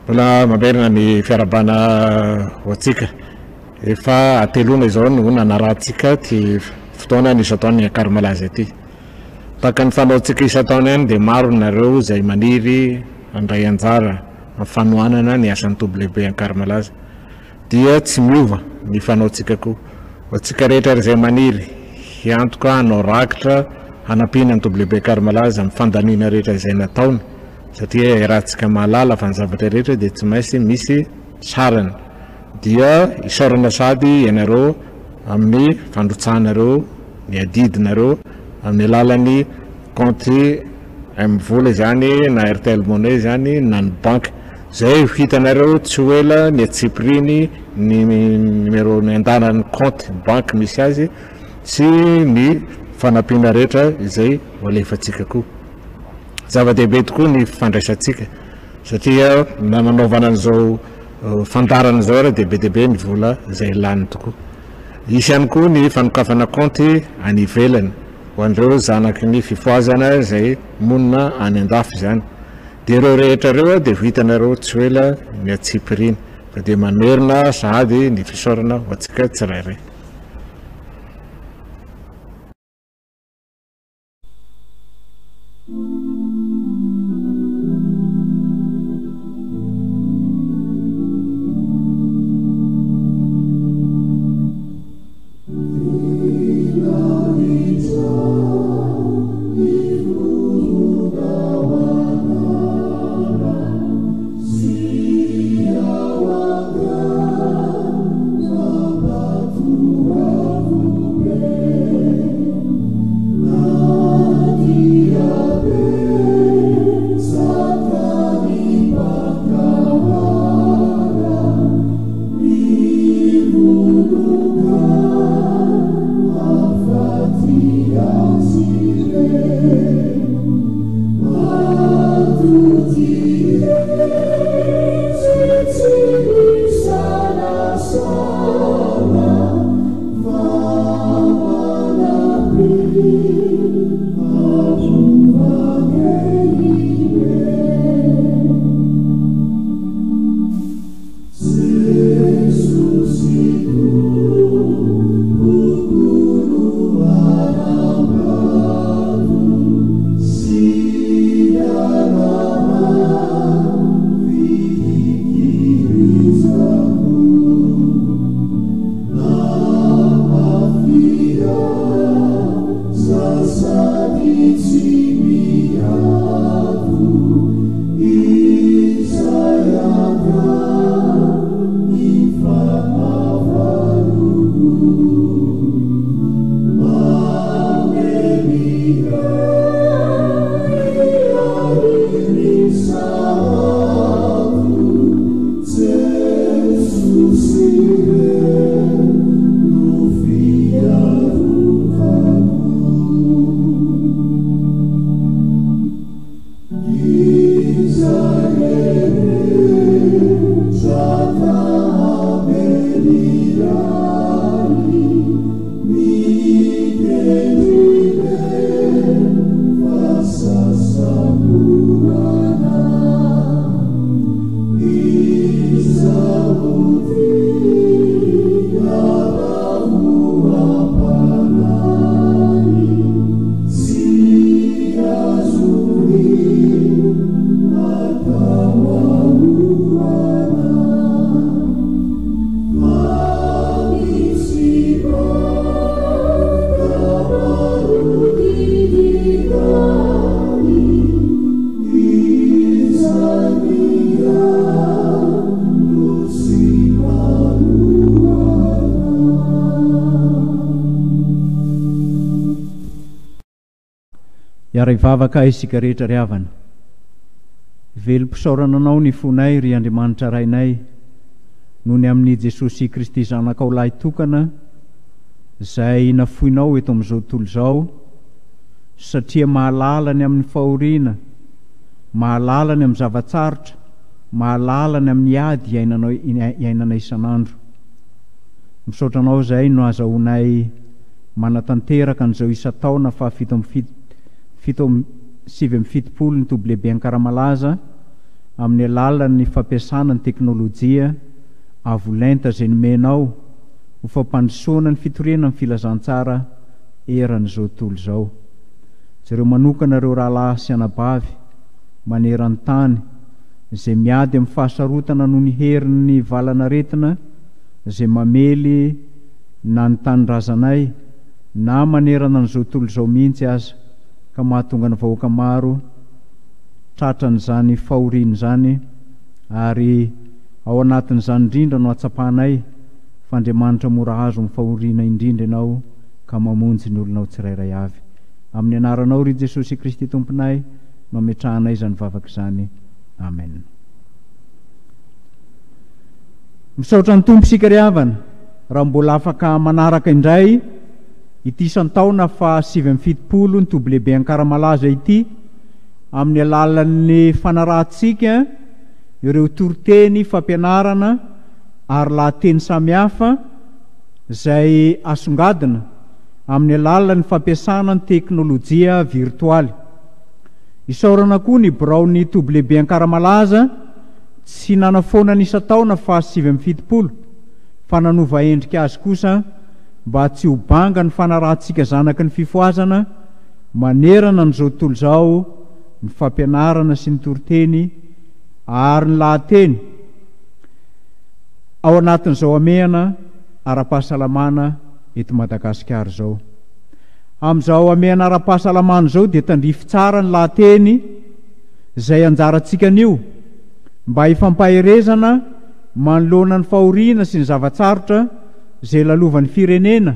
Mbola mamerina ny fiarabana ho antsika. Efa atelona izao no nanarahantsika ty fotoana ny isan-taona Akary Malaza ity. Tahaka ny fanaontsika isan-taona ihany dia maro nareo izay maniry handray anjara amin'ny fanohanana ny asan'ny toby lehibe Akary Malaza. Dia tsy miova ny fanaontsika koa. Ho antsika rehetra izay maniry hiantoka hanao rakitra hanampiana ny toby lehibe Akary Malaza amin'ny fandaniana rehetra izay nataony. Satria rahantsika mahalala fa ny zavatra rehetra dia tsy maintsy misy sarany. Dia isaorana sady ianareo amin'ny fandrotsahanareo ny adidinareo amin'ny alalan'ny compte M-vola zany na Airtel Money zany na ny banque. Zay hitanareo tsy ho ela ny atsipiriny ny numéro ny andanan'ny compte banque misy azy sy ny fanampiana rehetra izay ho alefantsika koa. Zava-dehibe tokoa ny fandraisantsika satria nanaovana an'izao fandarana izao ara dia be dia be ny vola izay lany tokoa. Isy ihany koa ny fanokafana compte any ivelany ho an'ireo zanaky ny fifoazana izay monina any andafy zany. Dia ireo rehetra ireo dia vitanareo tsy ho ela ny atsipiriny fa dia mamerina sady ny fisaorana ho antsika tsirairay. Iara ivavaka isika rehetra ry havana. Velom-pisaorana anao ny fonay ry Andriamanitra rainay noho ny amin'ny Jesosy Kristy zanakao lahy tokana izay nafoinao eto amin'izao tontolo izao, satria mahalala ny amin'ny fahoriana, mahalala ny amin'ny zavatsarotra, mahalala ny amin'ny ady iainana isan'andro. Misaotra anao izay no azahoanay manatanteraka an'izao isa-taona fa 7 ny toby lehibe Ankaramalaza amin'ny alalan'ny fampiasana ny teknôlôjia avolenta zay nomenao ho fampandrosoana ny fitorena amin'ny filazantsara eran'izao tontolo izao. Zareo manokana ireo rahalahy sy anabavy maneran'ny tany izay miady amin'ny fahasarotana noho ny herin'ny valanaretina izay mamely na ny tanindrazanay na manerana n'izao tontolo izao mihitsy aza, ka mahatonga ny vahoaka maro tratran'izany fahoriana zany, ary ao anatin'izany indrindra no atsapanay fa Andriamanitra mora azo amin'ny fahoriana indrindra ianao ka mamonjy ny olonao tsirairay avy. Amin'ny anaranao ry Jesosy Kristy Tomponay no ametrahanay izany vavaka izany. Amen. Misaotra ny Tompo isika ry havana, raha mbola afaka manaraka indray ity isan-taona fa 770 ny toby lehibe Ankaramalaza ity, amin'ny alalan'ny fanarahantsika ireo toriteny fampianarana ary lahateny samihafa izay asongadina amin'ny alalan'ny fampiasana ny teknôlôjia virtualy. Isaorana koa ny biraon'ny toby lehibe Ankaramalaza tsy nanafoana ny isan-taona fa 770, fa nanova endrika azy kosa mba tsy ho banga ny fanarahantsika zanaky ny fifoazana manerana n'izao tontolo izao ny fampianarana sy ny toriteny ary ny lahateny ao anatin'izao amehana ara-pahasalamana eto Madagasikara izao. Amin'izao amehana ara-pahasalamana izao dia tandrify tsara ny lahateny izay anjarantsika anio mba hifampaherezana manoloana ny fahoriana sy ny zavatsarotra izay lalovan'ny firenena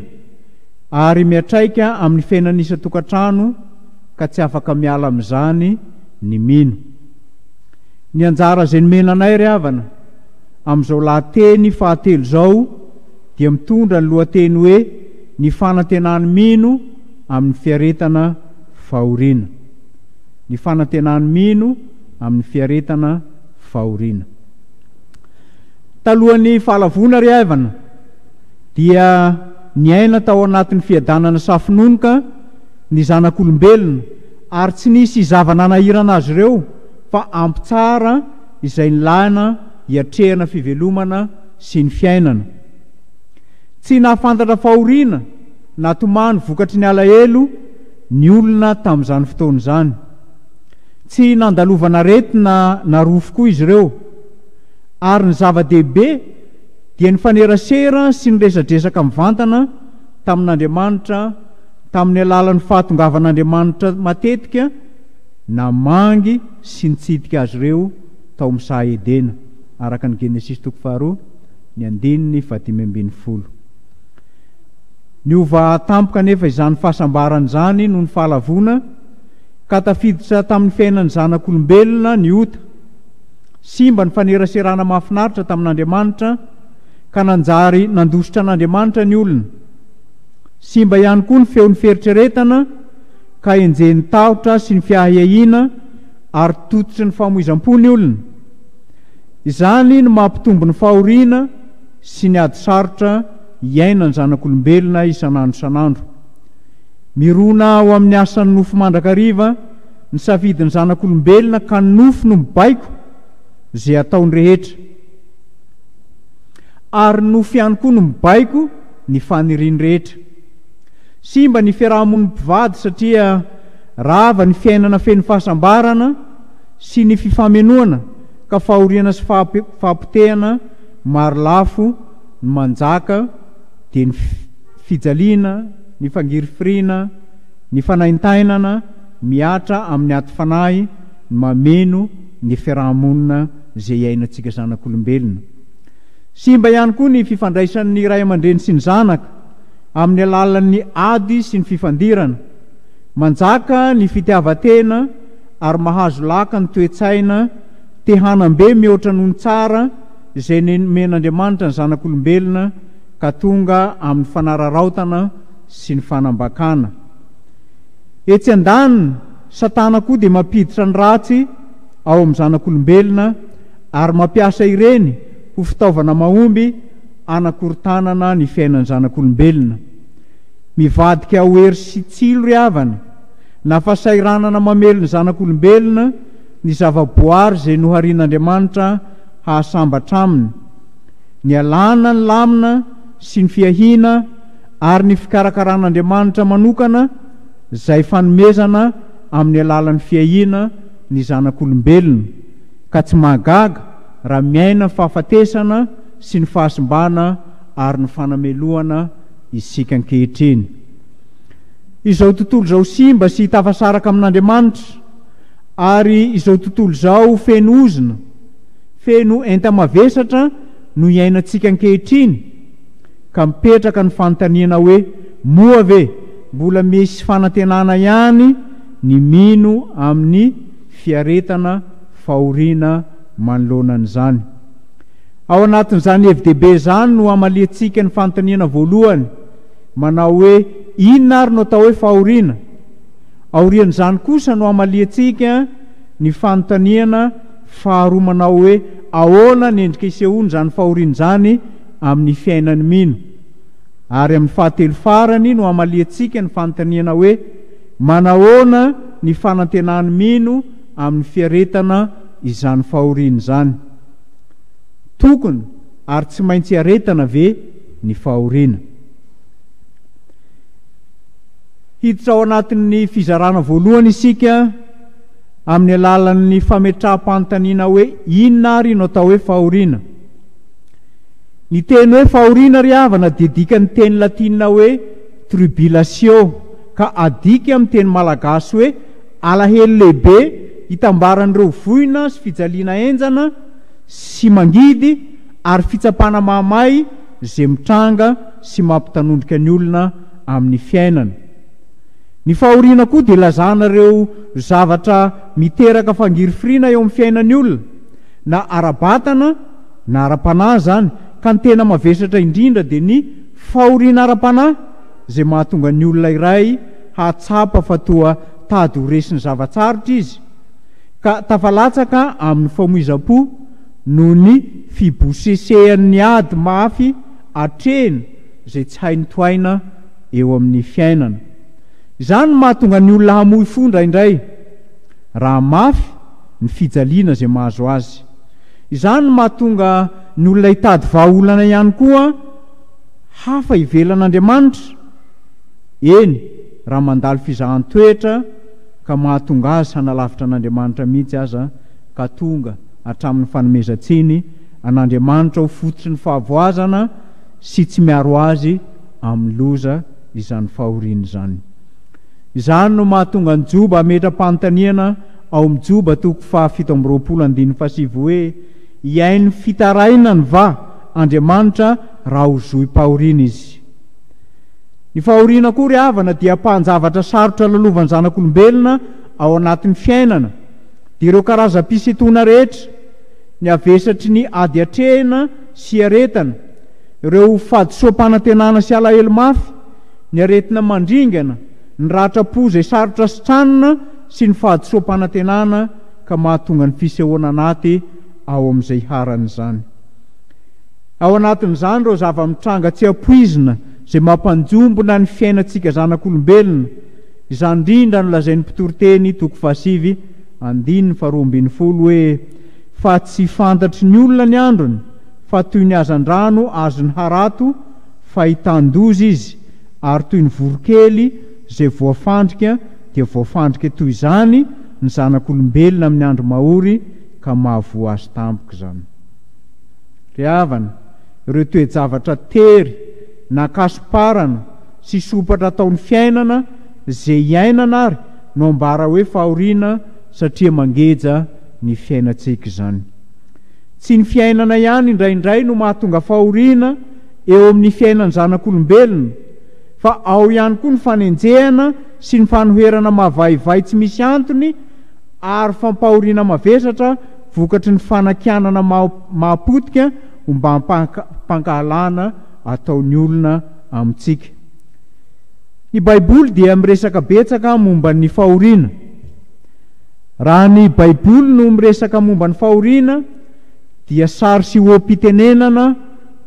ary miatraika amin'ny fiainana isan-tokantrano ka tsy afaka miala amin'izany ny mino. Ny anjara izay nomenanay ry havana amin'izao lahateny fahatelo izao dia mitondra ny lohateny hoe ny fanantenany mino amin'ny fiaretana fahoriana. Ny fanantenany mino amin'ny fiaretana fahoriana. Talohan'ny fahalavona ry havana dia niaina tao anatin'ny fiadanana safinonoka ny zanak'olombelona ary tsy nisy zavananahirana azy ireo fa ampy tsara izay nilana hiatrehana fivelomana sy ny fiainana. Tsy nahafantatra fahoriana na tomany vokatry ny alahelo ny olona tamin'izany fotoana izany. Tsy nandalovana aretina na rofo koa izy ireo, ary ny zava-dehibe dia ny fanerasera sy ny resadresaka mivantana tamin'Andriamanitra, tamin'ny alalan'ny fahatongavan'Andriamanitra matetika namangy sy nitsidika azy ireo tao amin'ny saha Edena, araka ny Genesis 2:15. Niova tampoka nefa izany fahasambarana izany noho ny fahalavona ka tafiditra tamin'ny fiainan'ny zanak'olombelona ny ota. Simba ny faneraserana mahafinaritra tamin'Andriamanitra ka nanjary nandositra an'Andriamanitra ny olona. Simba ihany koa ny feon'ny fieritreretana ka enjen'ny tahotra sy ny fiahiahina ary tototry ny famoizam-po ny olona. Izany no mampitombo ny fahoriana sy ny ady sarotra iaina ny zanak'olombelona isanandro isanandro. Mirona ao amin'ny asan'ny nofo mandrakariva ny safidiny zanak'olombelona ka ny nofo no mibaiko izay ataony rehetra. Ary nofo ihany koa no mibaiko ny faniriany rehetra. Simba ny fiarahamon'ny mpivady satria rava ny fiainana feno fahasambarana sy ny fifamenoana ka fahoriana sy fahampitehana maro lafo ny manjaka dia ny fijaliana, ny fangirifirina, ny fanaintainana miatra amin'ny aty fanahy ny mameno ny fiarahamonina izay iainantsika zanak'olombelona. Simba ihany koa ny fifandraisan'ny ray aman-dreny sy ny zanaka amin'ny alalan'ny ady sy ny fifandirana. Manjaka ny fitiavatena ary mahazo laka ny toe-tsaina tehanam-be mihoatra noho ny tsara izay nomen'Andriamanitra ny zanak'olombelona ka tonga amin'ny fanararaotana sy ny fanambakana. Etsy andaniny Satana koa dia mampiditra ny ratsy ao amin'ny zanak'olombelona ary mampiasa ireny ho fitaovana mahomby anakorontanana ny fiainan'ny zanak'olombelona. Mivadika ho hery sy tsilo ry havana na fasairanana mamelo ny zanak'olombelona ny zavaboary zay noharian'Andriamanitra hahasambatra aminy, ny alana ny lamina sy ny fiahina ary ny fikarakaran'Andriamanitra manokana zay fanomezana amin'ny alalan'ny fiahina ny zanak'olombelona, ka tsy mahagaga raha miaina ny fahafatesana sy ny fahasimbana ary ny fanameloana isika ankehitriny. Izao tontolo izao simba sy tafasaraka amin'Andriamanitra, ary izao tontolo izao feno ozina, feno enta-mavesatra no iainantsika ankehitriny, ka mipetraka ny fanontaniana hoe moa ve mbola misy fanantenana ihany ny mino amin'ny fiaretana fahoriana manoloanan'izany. Ao anatin'izany hevi-dehibe izany no amaliantsika ny fanontaniana voalohany, manao hoe inona ary no atao hoe fahoriana. Aorian'izany kosa no amaliantsika ny fanontaniana faharoa, manao hoe ahoana ny endrika isehoany izany fahoriana izany amin'ny fiainany mino. Ary amin'ny fahatelo farany no amaliantsika ny fanontaniana hoe manahoana ny fanantenany mino amin'ny fiaretana izany fahoriana izany. Tokony ary tsy maintsy aretana ve ny fahoriana. Hiditra ao anatin'ny fizarana voalohany isika amin'ny alalan'ny fametraha-panontaniana hoe inona ary no atao hoe fahoriana. Ny teny hoe fahoriana ry havana dia dikan'ny teny latina hoe tribulation, ka adika amin'ny teny malagasy hoe alahelo lehibe hitambaran'ireo voina sy fijaliana enjana sy mangidy ary fitsapana mahamay zay mitranga sy mampitanondrika ny olona amin'ny fiainana. Ny fahoriana koa dia lazana ireo zavatra miteraka fangirifirina eo amin'ny fiainan'ny olona, na ara-batana na ara-panahy zany, ka ny tena mavesatra indrindra dia ny fahoriana ara-panahy zay mahatonga ny olona iray hatsapa fa toa tady ho resiny zavatsarotra izy, ka tafalatsaka amin'ny famoiza-po noho ny fibosesehan'ny ady mafy atrehny zay tsy hainy toaina eo amin'ny fiainana. Izany mahatonga ny olona hamoy fo indraindray raha mafy ny fijaliana zay mahazo azy. Izany mahatonga ny olona hitady vahaolana ihany koa hafa ivelan'Andriamanitra, eny raha mandalo fizahan-toetra ka mahatonga azy hanalavitra an'Andriamanitra mihitsy aza, ka tonga hatramin'ny fanomezan-tsiny an'Andriamanitra ho fototry ny fahavoazana sy tsy miaro azy amin'ny loza izany fahoriana izany. Izany no mahatonga ny Joba ametra-panontaniana ao amin'ny Joba 7:20 hoe iainy fitaraina ny va Andriamanitra raha ho zoim-pahoriana izy. Ny fahoriana koa ry havana dia mpanjavatra sarotra lalovan'ny zanak'olombelona ao anatin'ny fiainana, dia ireo karazam-pisetoana rehetra, ny avesatry ny ady atrehina sy aretana, ireo fadisoam-panantenana sy alahelo mafy, ny aretina mandringana, ny ratra-po zay sarotra sitranina sy ny fahadisoam-panantenana, ka mahatonga ny fisehoana anaty ao amin'izay harany izany. Ao anatin'izany ireo zava-mitranga tsy ampoizina zay mampanjombona ny fiainantsika zanak'olombelona, izany indrindra no lazain'ny mpitoroteny 7:2 hoe fa tsy fantatry ny olona ny androny, fa toy ny hazan-drano azo ny harato fa hitan-doza izy, ary toy ny vorokely zay voafandrika dia voafandrika toy izany ny zanak'olombelona amin'ny andro mahory, ka mahavoa azy tampoka izany. Ry havana, ireo toe-javatra tery na kasiparana sy sopatra ataon'ny fiainana zay iainana ary no ambara hoe fahoriana, satria mangeja ny fiainantsika izany. Tsy ny fiainana ihany indraindray no mahatonga fahoriana eo amin'ny fiainan'ny zanak'olombelona, fa ao ihany koa ny fanenjehana sy ny fanoherana mahavaivay tsy misy antony ary fampahoriana mavesatra vokatry ny fanakianana mahapotika ho mba hampankahalana ataon'ny olona amintsika. Ny Baiboly dia miresaka betsaka momba ny fahoriana. Raha ny Baiboly no miresaka momba ny fahoriana dia sary sy hoam-pitenenana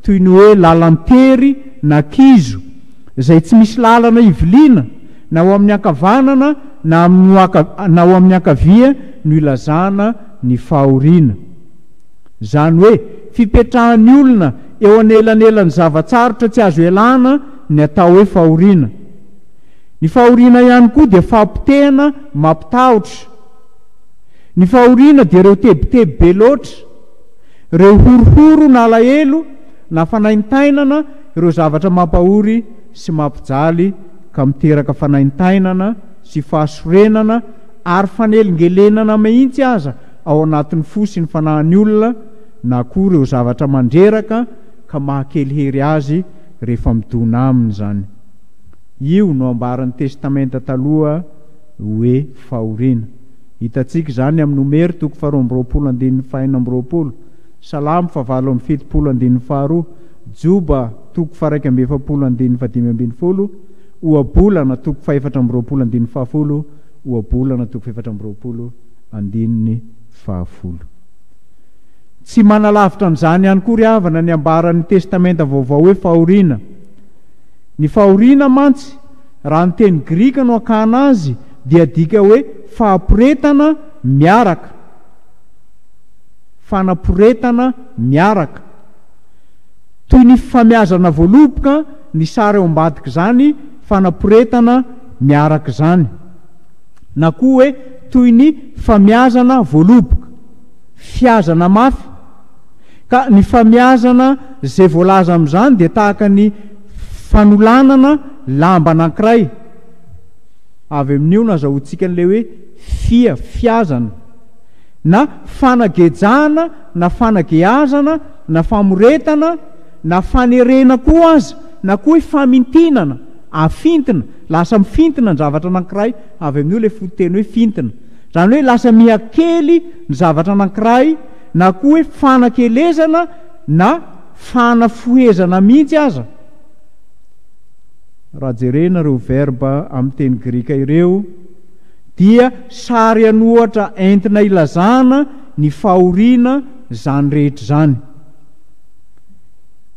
toy ny hoe lalan-tery na kizo zay tsy misy lalana iviliana na ao amin'ny ankavanana na nao amin'ny ankavia no ilazana ny fahoriana. Zany hoe fipetrahan'ny olona eo anelanelan'ny zavatsarotra tsy azo elana ny atao hoe fahoriana. Ny fahoriana ihany koa dia fampitehana mampitahotra. Ny fahoriana dia ireo tebiteby be loatra, ireo horohoro na alahelo na fanaintainana, ireo zavatra mampahory sy mampijaly ka miteraka fanaintainana sy fahasorenana ary fanelingelenana mihitsy aza ao anatin'ny fo sy ny fanahin'ny olona, na koa ireo zavatra mandreraka ka mahakelihery azy rehefa midona aminy zany. Io no ambaran'ny testamenta taloha hoe fahoriana. Hitantsika zany amin'ny Nomera 2:20-2, Salamo 7:7-2, Joba 1:2-5-10, Oabolana 4:20-10, Oabolana 4:20-10. Tsy manalavitra an'izany ihany koa ry havana ny ambaran'ny testamenta vaovao hoe fahoriana. Ny fahoriana mantsy raha ny teny Grika no akana azy dia dika hoe fampiretana miaraka. Fanaporetana miaraka. Toy ny famiazana voaloboka ny sary ao ambadika zany, fanaporetana miaraka zany. Na koa hoe toy ny famiazana voaloboka, fiazana mafy. Ka ny famiazana zay voalaza amin'izany dia tahaka ny fanolanana lamba anankiray. Avy amin'io nazahoantsika an'ilay hoe fiazana, na fanagejana, na fanageazana, na famoretana, na fanerena koa aza, na koa hoe famintinana, afintina, lasa mifintina ny zavatra anankiray. Avy amin'io ilay fototeny hoe fintina, zany hoe lasa miakely ny zavatra anankiray, na koa hoe fanakelezana na fanafohezana mihitsy aza. Raha jerena ireo verba amin'ny teny Grika ireo dia sary anohatra entina ilazana ny fahoriana zany rehetra zany.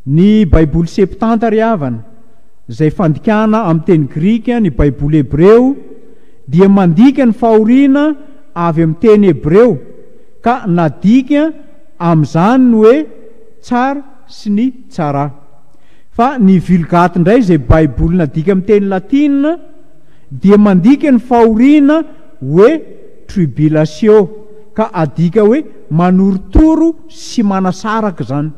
Ny baiboly septanta ry havana izay fandikana amin'ny teny Grika ny baiboly Hebreo dia mandika ny fahoriana avy amin'ny teny Hebreo ka nadika amin'izany ny hoe tsara sy ny tsara. Fa ny Vulgate indray izay baiboly nadika amin'ny teny latina dia mandika ny fahoriana hoe tribulation, ka adika hoe manorotoro sy manasaraka zany.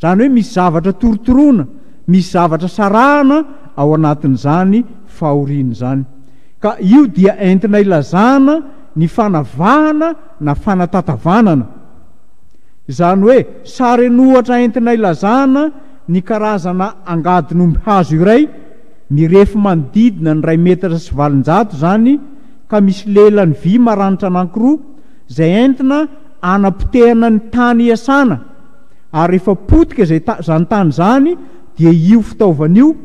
Zany hoe misy zavatra torotoroana, misy zavatra sarahana ao anatin'izany fahoriana zany. Ka io dia entina ilazana ny fanavahana na fanatatavanana. Zany hoe sary anohatra entina ilazana ny karazana angadin'omby hazo iray, mirefy manodidina ny 2 metatra sy 800 zany, ka misy lelany vy maranitra anankiroa izay entina anapotehana ny tany iasana. Ary rehefa potika zany tany zany dia io fitaovan'io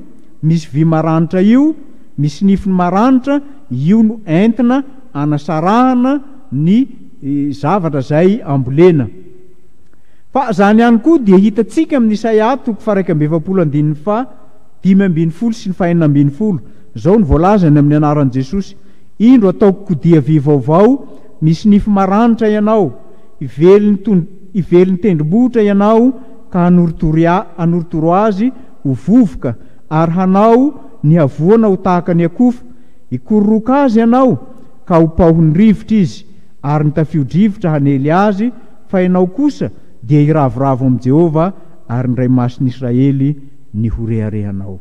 misy vy maranitra io, misy nifiny maranitra, io no entina anasarahana ny zavatra zay ambolena. Fa zany ihany koa dia hitantsika amin'ny Isaia 1:5-5 sy ny 6:20. Zao ny voalazany amin'ny anaran'i Jesosy: indro ataoko kodia vy vaovao, misy nify maranitra ianao, iveliny tendrombohitra ianao, ka hanorotoro azy ho vovoka, ary hanao ny havoana ho tahaka ny akofa, hikororoka azy ianao ka ho pahony rivotra izy, ary ny tafio-drivotra hanely azy, fa ianao kosa dia hiravoravo amin'i Jehova, ary ny Ray Masiny Israely ny ho reharehanao.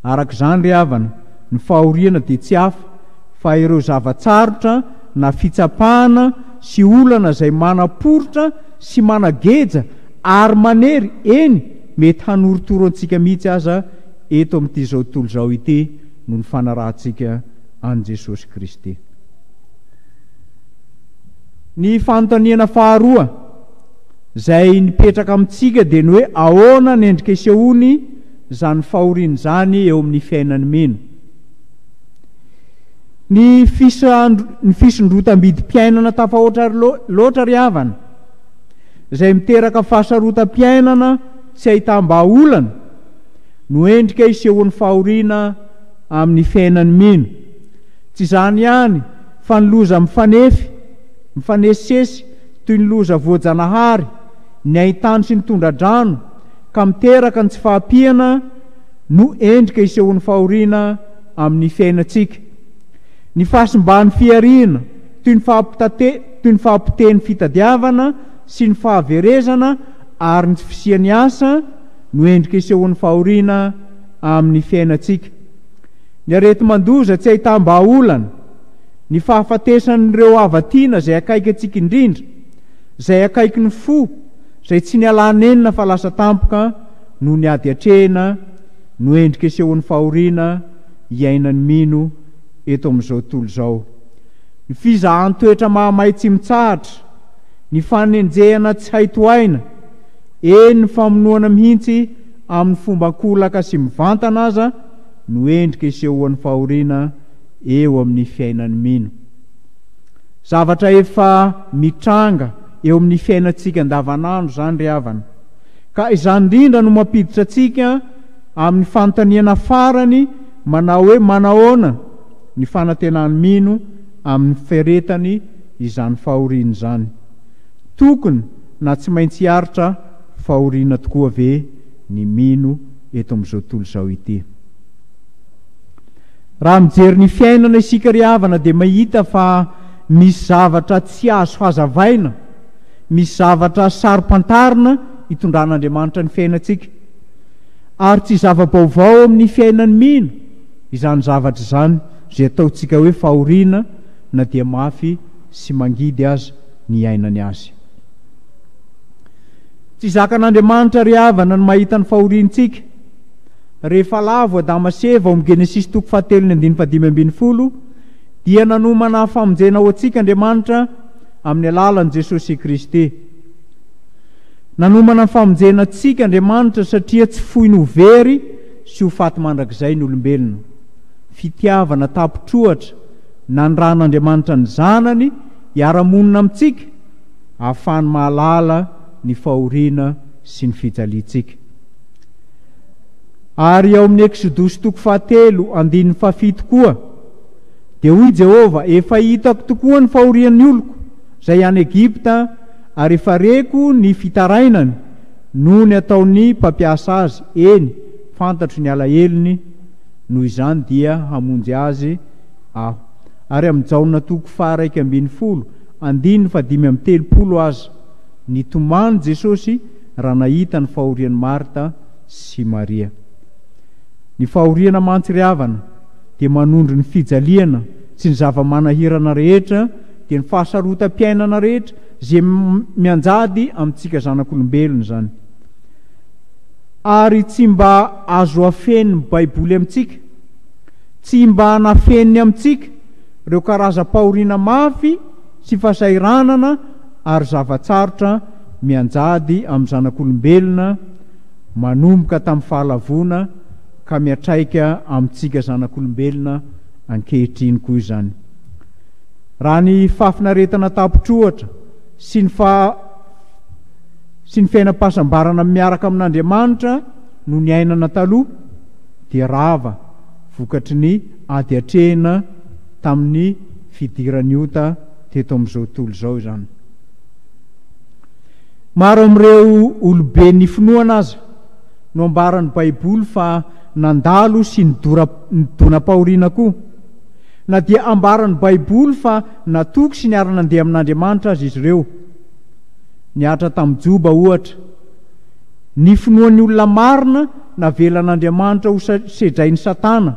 Arak'izany ry havana, ny fahoriana dia tsy hafa fa ireo zavatsarotra na fitsapahana sy olana izay manaporotra sy manageja ary manery, eny mety hanorotoro antsika mihitsy aza eto amin'ity zao tontolo zao ity, no ny fanarahantsika an Jesosy Kristy. Ny fanontaniana faharoa izay nipetraka amintsika dia ny hoe ahoana ny endrika isehony zany fahoriana zany eo amin'ny fiainany mino. Ny fisondrotam-bidim-piainana tafahoatra loatra ry havana izay miteraka fahasarotam-piainana tsy ahitam-baolana no endrika isehon'ny fahoriana amin'ny fiainany mino. Tsy izany ihany fa ny loza mifanesisesy toy ny loza voajanahary, ny haintany sy ny tondra-drano, ka miteraka ny tsy fahampiana no endrika isehon'ny fahoriana amin'ny fiainantsika. Ny fahasimban'ny fiariana toy ny fahampiteny fitadiavana sy ny fahaverezana ary ny tsy fisian'ny asa no endrika isehon'ny fahoriana amin'ny fiainantsika. Ny arety mandoza tsy ahitàm-bahaolana, ny fahafatesan'ireo havatiana izay akaiky antsika indrindra, izay akaiky ny fo, izay tsy nialanenina fa lasa tampoka no ny ady atrehina no endrika isehon'ny fahoriana iainany mino eto amin'izao tontolo izao. Ny fizahan-toetra mahamay tsy mitsahatra, ny fanenjehana tsy haitoaina, ny famonoana mihitsy amin'ny fomba kolaka sy mivantana aza no endrika isehoan'ny fahoriana eo amin'ny fiainany mino. Zavatra efa mitranga eo amin'ny fiainantsika andavanandro zany ry havana, ka izany indrindra no mampiditra atsika amin'ny fanontaniana farany manao hoe manahoana ny fanantenany mino amin'ny feretany izany fahoriana izany. Tokony na tsy maintsy hiaritra fahoriana tokoa ve ny mino eto amin'izao tontolo izao ity. Raha mijery ny fiainana isika ry havana dia mahita fa misy zavatra tsy azo hazavaina, misy zavatra sarom-pantarina itondran'Andriamanitra ny fiainantsika, ary tsy zava-baovao amin'ny fiainany mino izany zavatra izany izay ataontsika hoe fahoriana na dia mafy sy mangidy aza ny iainany azy. Tsy zakan'Andriamanitra ry havana ny mahita ny fahoriantsika. Rehefa lavo Adama sy Eva ao Genesis 3:5-12 dia nanomana famonjena ho antsika Andriamanitra amin'ny alalan'i Jesosy Kristy. Nanomana famonjena antsika Andriamanitra satria tsy fohy ny ho very sy ho faty mandrakizay ny olombelona. Fitiavana tapotroatra nanran'Andriamanitra ny zanany hiara-monina amintsika ahafahany mahalala ny fahoriana sy ny fijaliantsika. Ary ao amin'ny Exodus 3:7 koa dia hoy Jehova, efa hitako tokoa ny fahorian'ny oloko izay any Egipta, ary efa reko ny fitarainany no ny ataony mpampiasa azy. Eny, fantatro ny alahelony, noho izany dia hamonjy azy aho. Ary amin'ny Jaona 2:5-5 azy nitomany Jesosy raha nahita ny fahorian'i Marta sy Maria. Ny fahoriana mantsy ry havana dia manondro ny fijaliana sy ny zava-manahirana rehetra, dia ny fahasarotam-piainana rehetra izay mianjady amintsika zanak'olombelona zany. Ary tsy mba azo afeny ny Baiboly amintsika, tsy mba nafeniny amintsika ireo karazam-pahoriana mafy sy fasairanana ary zavatsarotra mianjady amin'ny zanak'olombelona manomboka tamin'ny fahalavona ka miatraika amintsika zanak'olombelona ankehitriny koa izany. Raha ny fahafinaretana tapotroatra sy ny fiainam-pahasambarana miaraka amin'Andriamanitra no ny ainana taloha dia rava vokatry ny ady atrehina tamin'ny fidirany ota teto amin'izao tontolo izao izany. Maro amin'ireo olobe ny finoana aza no ambaran'ny Baiboly fa nandalo sy nidona-pahoriana koa, na dia ambaran'ny Baiboly fa natoky sy niara nandeha amin'Andriamanitra azy izy ireo. Niatra tamin'ny Joba ohatra, ny finoan'ny olona marina navelan'Andriamanitra ho sedrain'ny Satana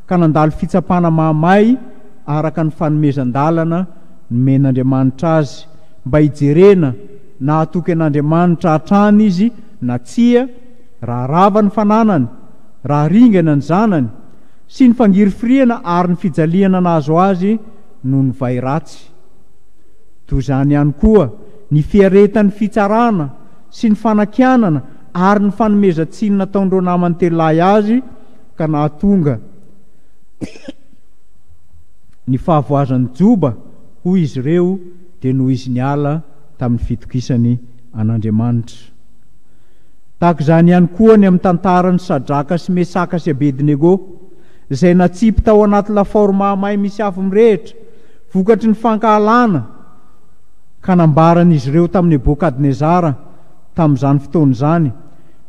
ka nandalo fitsapana mahamay araka ny fanomezan-dalana nomen'Andriamanitra azy, mba hijerena na atoky an'Andriamanitra hatrany izy na tsia, raha rava ny fananany, raha ringana ny zanany, sy ny fangirifiriana ary ny fijaliana nahazo azy no ny vairatsy. Toy izany ihany koa ny fiaretan'ny fitsarana sy ny fanakianana ary ny fanomezan-tsiny nataondreo namany telo-lahy azy ka nahatonga ny fahavoazan'ny Joba hoy izy ireo dia noho izy niala tamin'ny fitokisany an'Andriamanitra. Tahaka izany ihany koa ny amin'ny tantaran'ny Sadraka sy Mesaka sy Abednego izay natsipy tao anaty lafaoro mahamay misy afo mirehitra vokatry ny fankahalana ka nambaran'izy ireo tamin'ny Nebokadnezara tamin'izany fotoana izany.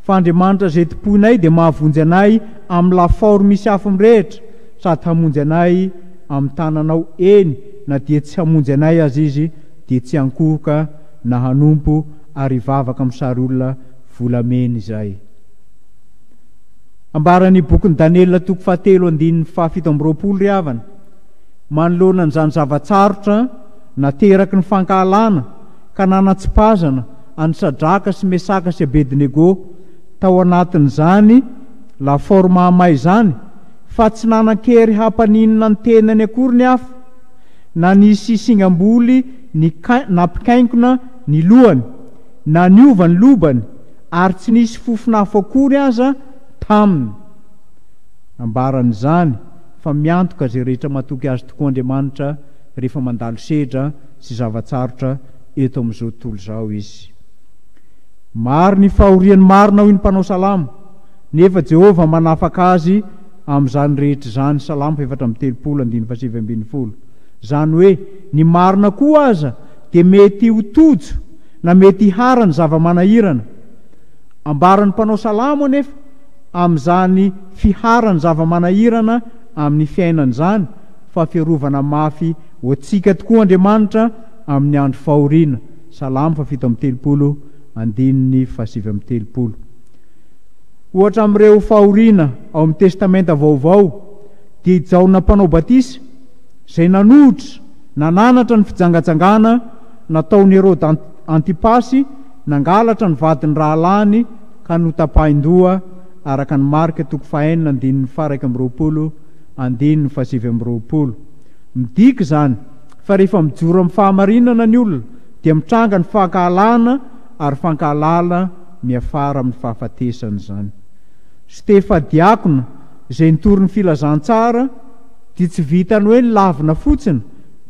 Fa Andriamanitra izay tompoinay dia mahavonjy anay amin'ny lafaoro misy afo mirehitra sady hamonjy anay amin'ny tananao eny, na dia tsy hamonjy anay azy izy dia tsy hankohoka na hanompo ary hivavaka amin'ny sary olona volamena izay. Ambaran'ny bokin'i Daniela toko 7:7-20 ry havana, manoloana an'izany zavatsarotra nateraky ny fankahalana ka nanatsipazana any Sadraka sy Mesaka sy Abednego tao anatin'izany lafaoro mahamay izany, fa tsy nanan-kery hampaninina ny tenany akory ny hafa, na nisy singamboly nampikaingona ny lohany, na niova ny lobany, ary tsy nisy fofonafo akory aza taminy. Ambaran'izany fa miantoka zay rehetra matoky azy tokoa Andriamanitra rehefa mandalo sedra sy zavatsarotra eto amin'izao tontolo izao izy. Maro ny fahoriany marina hoy ny mpanao salamo, nefa Jehova manafaka azy amin'izany rehetra izany. Salamo 4:7-20. Zany hoe ny marina koa aza dia mety ho tojo na mety harany zava-manahirana. Ambaran'ny mpanao salamo anefa amin'izany fiharany zava-manahirana amin'ny fiainana izany, fa fiarovana mafy ho antsika tokoa Andriamanitra amin'ny andro fahoriana. Salamo 7:7-7. Ohatra amin'ireo fahoriana ao amin'ny testamenta vaovao dia ijaona mpanao batisa izay nanohitra nananatra ny fijangajangana nataon'ny Herôdy Antipasy, nangalatra ny vadiny rahalany ka notapahin-doha araka ny marika toko 4:1-20. Midika zany fa rehefa mijoro amin'ny fahamarinana ny olona dia mitranga ny fankahalana ary fankahalala miafara amin'ny fahafatesany zany. Stefa diakona izay nitory ny filazantsara dia tsy vitany hoe lavina fotsiny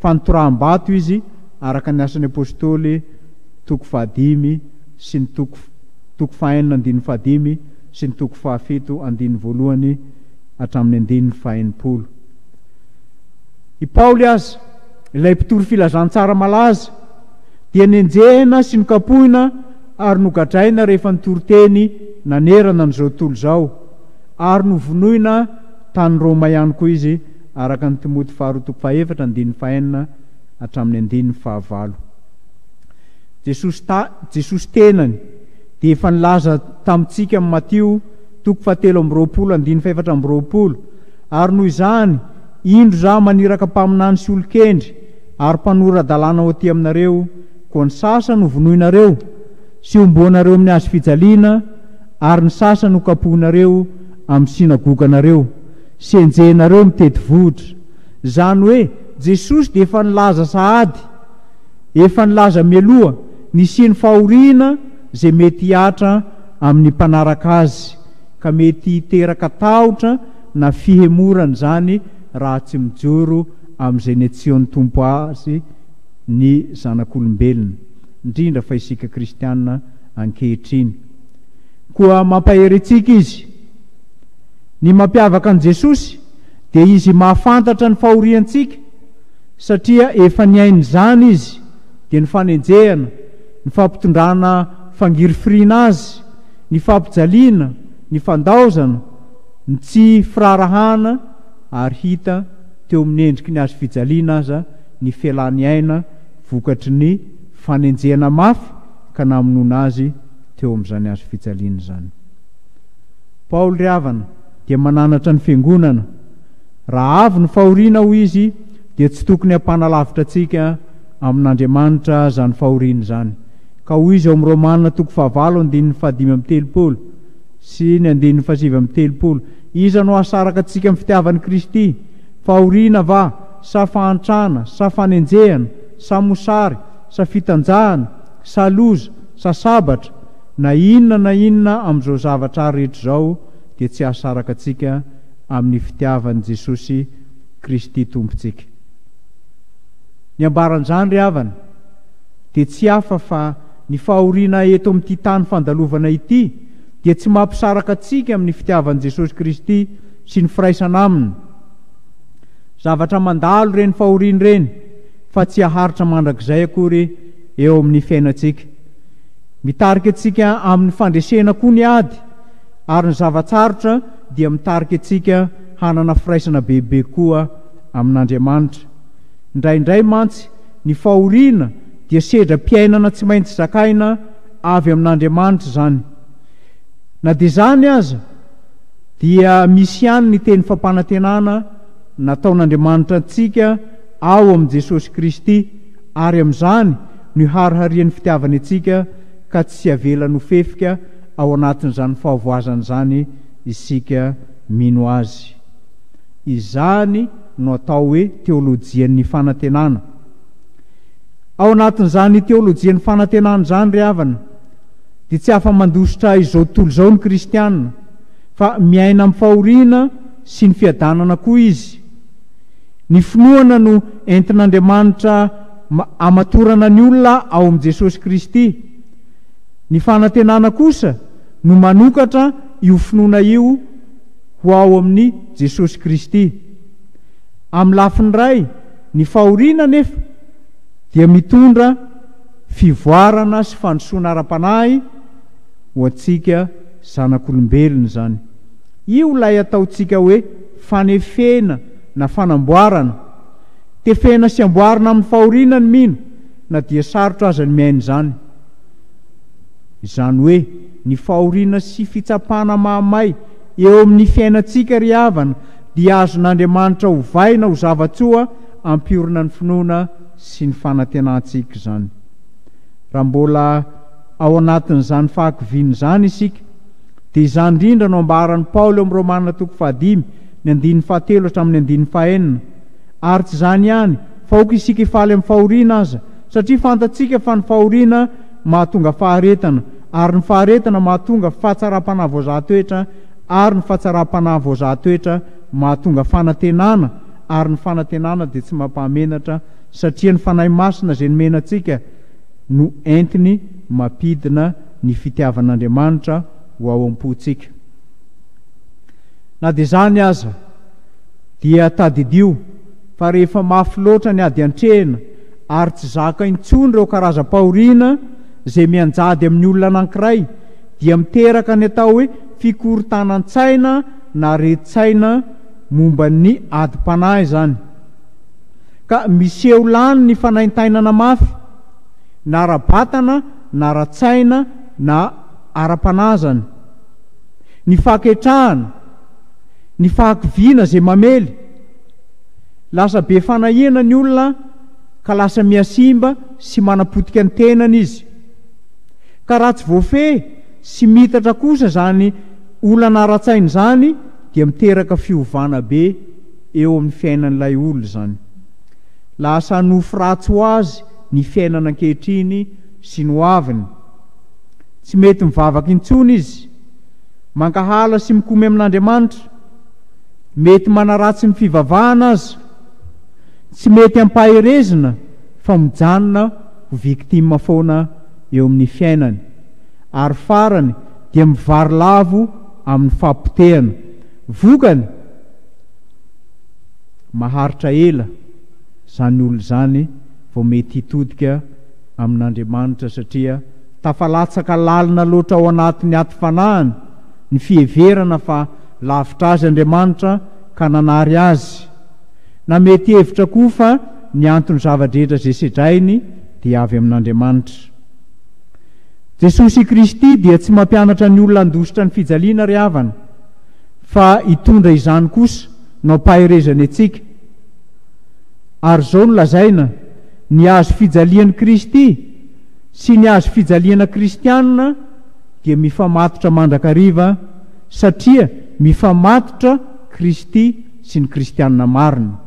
fa nitoraham-bato izy araka ny asan'ny apôstôly toko 5 sy ny toko 1:5 sy ny toko 7:1 hatramin'ny 9:1. I Paoly aza ilay mpitory filazantsara malaza dia nenjehina sy nokapohina ary nogadraina rehefa nitory-teny nanerana n'izao tontolo izao, ary novonoina tany Roma ihany koa izy araka ny Timoty 2:4-9 hatramin'ny 9:5. Jesosy tenany dia efa nilaza tamintsika amin'ny Matio toko 7:20-4:20, ary noho izany indro za maniraka mpaminany sy olon-kendry ary mpanora dalàna ho aty aminareo, koa ny sasany ho vonoinareo sy ombonareo amin'ny hazo fijaliana, ary ny sasany ho kapohinareo amin'ny sinagoganareo sy enjehinareo mitety vohitra. Zany hoe Jesosy dia efa nilaza sahady, efa nilaza mialoha nisy ny fahoriana izay mety hiatra amin'ny mpanaraka azy, ka mety hiteraka tahotra na fihemorana zany raha tsy mijoro amin'izay netseon'ny tompo azy ny zanak'olombelona, indrindra fa isika kristianina ankehitriny. Koa mampahery antsika izy, ny mampiavaka an' Jesosy dia izy mahafantatra ny fahoriantsika, satria efa niainy zany izy dia ny fanenjehana, ny fampitondrana fangirifirina azy, ny fampijaliana, ny fandaozana, ny tsy firarahana, ary hita teo amin'ny endriky ny azo fijaliana aza ny fialany aina vokatry ny fanenjehana mafy ka namonoana azy teo amin'izany azo fijaliana zany. Paoly ry havana dia mananatra ny fiangonana, raha avy ny fahoriana ho izy dia tsy tokony hampanalavitra antsika amin'Andriamanitra zany fahoriana zany. Ka hoy izy ao amin'ny Romanina toko 5:5-7 sy ny 7:7, iza no asaraka antsika amin'ny fitiavan'i Kristy? Fahoriana va, sa fahantrana, sa fanenjehana, sa mosary, sa fitanjahana, sa loza, sa sabatra, na inona amin'izao zavatra rehetra zao dia tsy asaraka antsika amin'ny fitiavan'i Jesosy Kristy tompontsika. Ny ambaran'izany ry havana dia tsy hafa fa ny fahoriana eto amin'ity tany fandalovana ity dia tsy mampisaraka antsika amin'ny fitiavan'i Jesosy Kristy sy ny firaisana aminy. Zavatra mandalo reny fahoriany reny, fa tsy haharitra mandrakizay akory eo amin'ny fiainantsika. Mitarika antsika amin'ny fandresena koa ny ady, ary ny zavatsarotra dia mitarika antsika hanana firaisana bebe koa amin'Andriamanitra. Indraindray mantsy ny fahoriana dia sedra-piainana tsy maintsy zakaina avy amin'Andriamanitra zany. Na dia zany aza dia misy ihany ny teny fampanantenana nataon'Andriamanitra antsika ao amin'i Jesosy Kristy, ary amin'izany no hariharian'ny fitiavany antsika ka tsy avela nofefika ao anatin'izany fahavoazana zany isika mino azy. Izany no atao hoe teolojian'ny fanantenana. Ao anatin'izany teolojian'ny fanantenana zany ry havana, dia tsy afa-mandositra izao tontolo izao ny kristianina, fa miaina amin'ny fahoriana sy ny fiadanana koa izy. Ny finoana no entin'Andriamanitra amatorana ny olona ao amin'i Jesosy Kristy. Ny fanantenana kosa no manokatra io finoana io ho ao amin'ny Jesosy Kristy. Amin'ny lafiny ray, ny fahoriana nefa dia mitondra fivoarana sy fandrosoana ara-panahy ho antsika zanak'olombelona zany. Io lay ataontsika hoe fanefena na fanamboarana. Tefena sy amboarana amin'ny fahoriana ny mino, na dia sarotra aza ny miaina izany. Izany hoe ny fahoriana sy fitsapana mahamay eo amin'ny fiainantsika ry havana dia azon'Andriamanitra hovaina ho zavatsoa ampiorina ny finoana sy ny fanantenantsika zany. Raha mbola ao anatin'izany fahakiviana zany isika, dia izany indrindra no ambaran'i Paolo amin'ny Romanina 5 ny 7 hatramin'ny 9. Ary tsy izany ihany, fa aoka isika hifaly amin'ny fahoriana aza, satria fantatsika fa ny fahoriana mahatonga faharetana, ary ny faharetana mahatonga fahatsara-panahy voazahatoetra, ary ny fahatsara-panahy voazahatoetra mahatonga fanantenana, ary ny fanantenana dia tsy mampahamenatra, satria ny fanahy masina izay nomenantsika no entiny mampidina ny fitiavan'Andriamanitra ho ao am-pontsika. Na dia zany aza dia tadidio fa rehefa mafy loatra ny ady antrehina ary tsy zaka intsony ireo karazam-pahoriana izay mianjady amin'ny olona anankiray, dia miteraka ny atao hoe fikorontanan-tsaina na re-tsaina momba ny adi-panahy zany, ka miseho lany ny fanaintainana mafy na ara-batana na ara-tsaina na ara-panazany, ny fahaketrahana, ny fahakiviana zay mamely. Lasa be fanahiana ny olona ka lasa miasimba sy manapotika ny tenany izy, ka raha tsy voafehy sy mitatra kosa zany olana ara-tsaina zany, dia miteraka fiovana be eo amin'ny fiainan'ilay olona zany. Lasa nofo ratsy ho azy ny fiainana ankehitriny sy ny hoaviny. Tsy mety mivavaka intsony izy, mankahala sy mikomy amin'Andriamanitra, mety manaratsy ny fivavahana aza, tsy mety ampaherezina, fa mijanona ho victime foana eo amin'ny fiainany, ary farany dia mivary lavo amin'ny fampotehana. Vokany maharitra ela zany olo zany vao mety hitodika amin'Andriamanitra, satria tafalatsaka lalina loatra ao anatin'ny aty fanahiny ny fiheverana fa lavitra azy Andriamanitra ka nanary azy, na mety hevitra koa fa ny antony zavadrehetra zay sedrainy dia avy amin'Andriamanitra. Jesosy Kristy dia tsy mampianatra ny olona handositra ny fijaliana ry havana, fa hitondra izany kosa no ampaherezany atsika. Ary zao no lazaina, ny azo fijalian'i Kristy sy ny azo fijaliana kristianina dia mifamatotra mandrakariva, satria mifamatotra Kristy sy ny kristianina marina.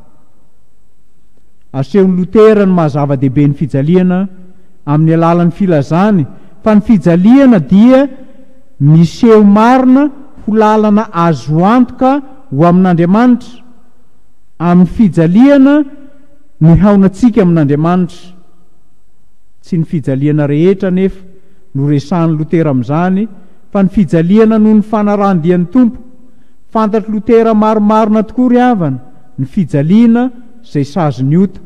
Asehon'ny Lotera ny mahazava-dehibe ny fijaliana amin'ny alalan'ny filazany fa ny fijaliana dia miseho marina ho lalana azo antoka ho amin'Andriamanitra. Amin'ny fijaliana ny haonantsika amin'Andriamanitra, tsy ny fijaliana rehetra nefa no resahan'ny Lotera amin'izany, fa ny fijaliana noho ny fanarahandian'ny tompo, fantatry Lutera maromarona tokoa ry havana ny fijaliana izay sazony ota.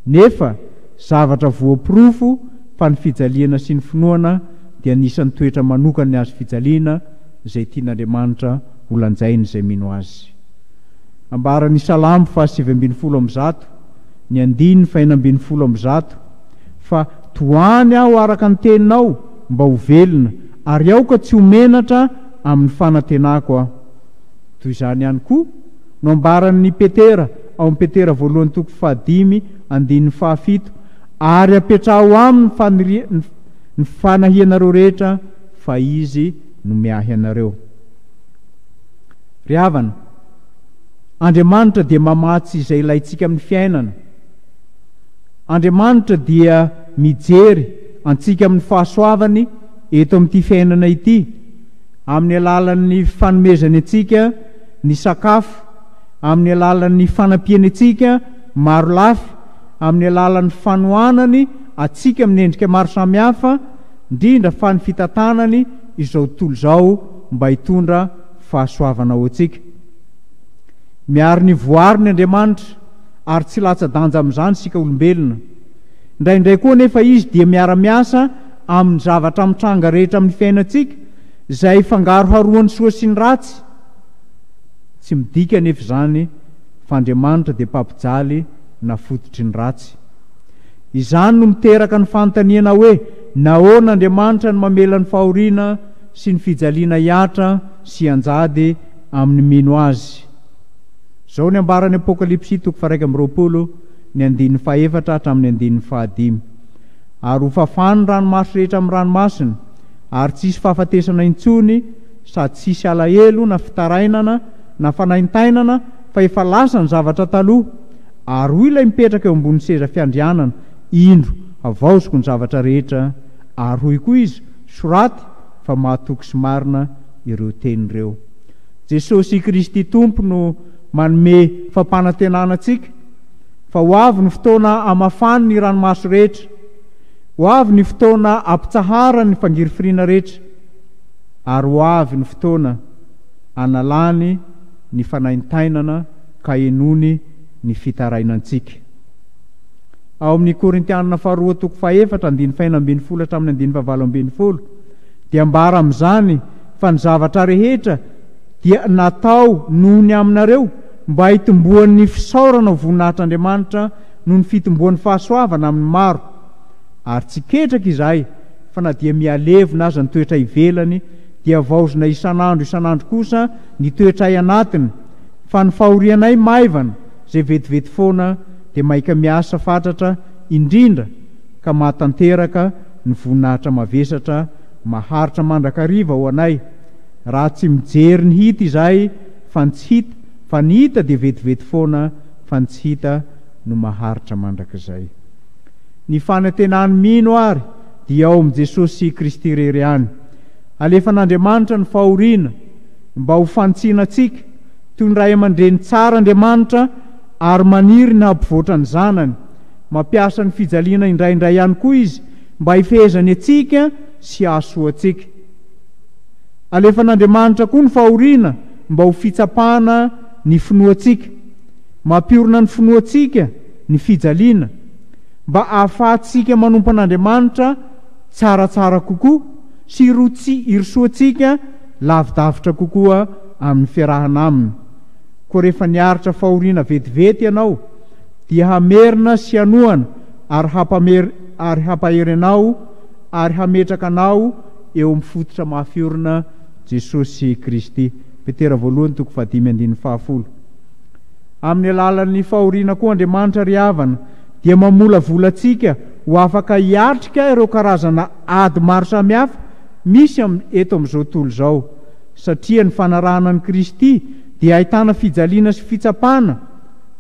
Nefa zavatra voapirofo fa ny fijaliana sy ny finoana dia anisan'ny toetra manokany azy fijaliana izay tian'Andriamanitra holanjainy izay mino azy. Ambarany Salamo 7:1 ny 5:1 fa toany aho araka ny teninao mba ho velona ary aoka tsy homenatra amin'ny fanantenako aho. Toy izany ihany koa no ambaran'ny Petera ao amin'ny Petera 1:5-7 ary apetraho aminy ny fanahianareo rehetra fa izy no miahy anareo. Ry havana, Andriamanitra dia mamatsy izay ilaitsika amin'ny fiainana. Andriamanitra dia mijery antsika amin'ny fahasoavany eto amin'ity fiainana ity, amin'ny alalan'ny fanomezany antsika ny sakafo, amin'ny alalan'ny fanampiany antsika maro lafy, amin'ny alalan'ny fanohanany atsika amin'ny endrika maro samihafa, indrindra fa ny fitantanany izao tontolo izao mba hitondra fahasoavana ho antsika. Miary ny voariny Andriamanitra ary tsy latsa-danja amin'izany sika olombelona. Indraindray koa nefa izy dia miara-miasa amin'ny zavatra mitranga rehetra amin'ny fiainantsika izay fangaro haroany soa sy ny ratsy. Tsy midika nefa izany fa Andriamanitra dia mpampijaly na fototry ny ratsy. Izany no miteraka ny fanontaniana hoe nahoana Andriamanitra no mamela ny fahoriana sy ny fijaliana hiatra sy anjady amin'ny mino azy. Zao ny ambarany Apokalipsy 2:20 ny 4 hatramin'ny 5. Ary ho fafany ranomasy rehetra amin'ny ranomasina, ary tsisy fahafatesana intsony sady tsisy alahelo na fitarainana na fanaintainana fa efa lasa ny zavatra taloha. Ary hoy ilay mipetraka eo ambony seza fiandrianana, indro avaoziko ny zavatra rehetra. Ary hoy koa izy, soraty fa mahatoky sy marina ireo tenin'ireo. Jesosy Kristy Tompo no manome fampanantenana antsika, fa ho avy ny fotoana amafany ny ranomaso rehetra, ho avy ny fotoana ampitsahara ny fangirifirina rehetra, ary ho avy ny fotoana analany ny fanaintainana ka enony ny fitarainantsika. Ao amin'ny Korintianina 2:4-5 dia ambara amin'izany fa ny zavatra rehetra dia natao noho ny aminareo mba hitomboan'ny fisaorana ho voninahitr'Andriamanitra noho ny fitomboan'ny fahasoavana amin'ny maro. Ary tsy ketraka izahay fa na dia mialevina aza ny toetra ivelany dia vaozina isanandro kosa ny toetra anatiny, fa ny fahorianay maivana izay vetivety foana dia maika miasa fatratra indrindra ka mahatanteraka ny voninahitra mavesatra maharitra mandrakariva ho anay. Raha tsy mijery ny hita izahay fa ny tsy hita, fa ny hita dia vetivety foana fa ny tsy hita no maharitra mandrakizay. Ny fanantenany mino ary dia ao amin'i Jesosy Kristy irery ihany. Alefan'Andriamanitra ny fahoriana mba ho fantsiana antsika toy ny ray aman-dreny tsara Andriamanitra ary maniry ny hampivoatra ny zanany. Mampiasa ny fijaliana indraindray ihany koa izy mba hifehezany antsika sy hahasoa antsika. Alefan'Andriamanitra koa ny fahoriana mba ho fitsapahana ny finoantsika, mampiorina ny finoantsika ny fijaliana, mba ahafahantsika manompo an'Andriamanitra tsaratsara kokoa sy irosoantsika lavidavitra kokoa amin'ny fiarahana aminy. Koa rehefa niaritra fahoriana vetivety ianao dia hamerina sy hanohana ary hampahery anao ary hametraka anao eo amin'ny fototra mahafiorina Jesosy Kristy. Petera 1:5-10. Amin'ny alalan'ny fahoriana koa Andriamanitra ry havana dia mamolavola antsika ho afaka hiatrika ireo karazana ady maro samihafa misy eto amin'izao tontolo izao, satria ny fanarahana ny Kristy dia ahitana fijaliana sy fitsapana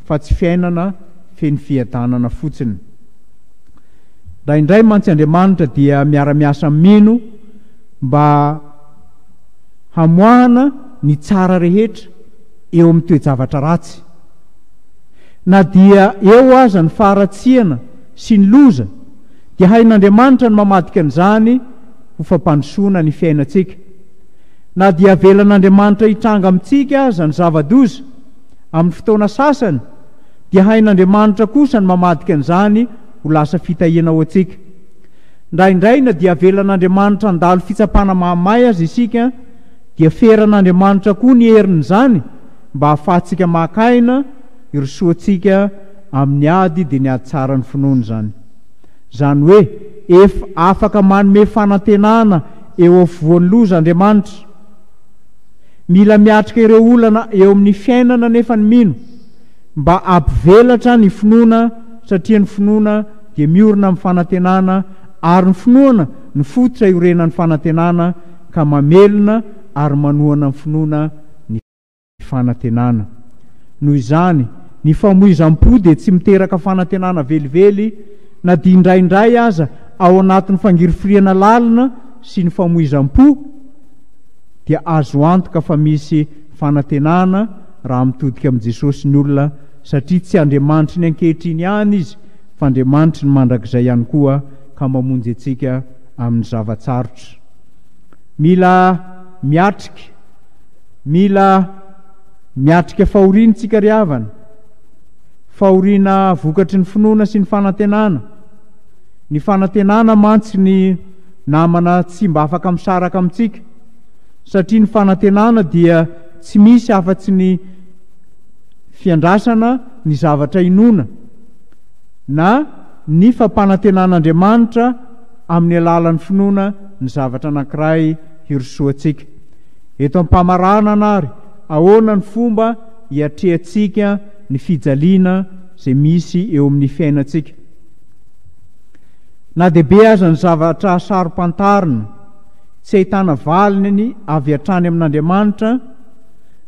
fa tsy fiainana feno fiadanana fotsiny. Indraindray mantsy Andriamanitra dia miara-miasa mino mba hamoahana ny tsara rehetra eo amin'ny toe-javatra ratsy. Na dia eo aza ny faharatsiana sy ny loza dia hain'Andriamanitra ny mamadika an'izany ho fampandrosoana ny fiainantsika. na dia velan'Andriamanitra hitranga amintsika aza ny zava-doza amin'ny fotoana sasany, dia hain'Andriamanitra kosa ny mamadika an'izany ho lasa fitahiana ho antsika. Indraindray na dia velan'Andriamanitra handalo fitsapana mahamay azy isika, dia feran'Andriamanitra koa ny herin'izany mba ahafahantsika makaina irosoantsika amin'ny ady dia ny ady tsara ny finoana izany. Izany hoe efa afaka manome fanantenana eo afovoan'ny loza Andriamanitra. Mila miatrika ireo olana eo amin'ny fiainana nefa ny mino mba ampivelatra ny finoana, satria ny finoana dia miorina amin'ny fanantenana, ary ny finoana ny fototra iorenan'ny fanantenana ka mamelona ary manohana ny finoana ny fanantenana. Noho izany ny famoizam-po dia tsy miteraka fanantenana velively, na dia indraindray aza ao anatin'ny fangirifiriana lalina sy ny famoizam-po dia azo antoka fa misy fanantenana raha mitodika amin'i Jesosy ny olona, satria tsy Andriamanitra ny ankehitriny ihany izy, fa Andriamanitra ny mandrakizay ihany koa ka mamonjy antsika amin'ny zavatsarotra. Mila miatrika fahoriantsika ry havana, fahoriana vokatry ny finoana sy ny fanantenana. Ny fanantenana mantsy ny namana tsy mba afaka misaraka amintsika, satria ny fanantenana dia tsy misy afa-tsy ny fiandrasana ny zavatra inona na ny fampanantenan'Andriamanitra amin'ny alalan'ny finoana ny zavatra anankiray hirosoantsika. Eto am-pamaranana ary ahoana ny fomba hiatrehantsika ny fijaliana izay misy eo amin'ny fiainantsika. Na dehibe aza ny zavatra sarom-pantarina tsy ahitana valiny avy hatrany amin'Andriamanitra,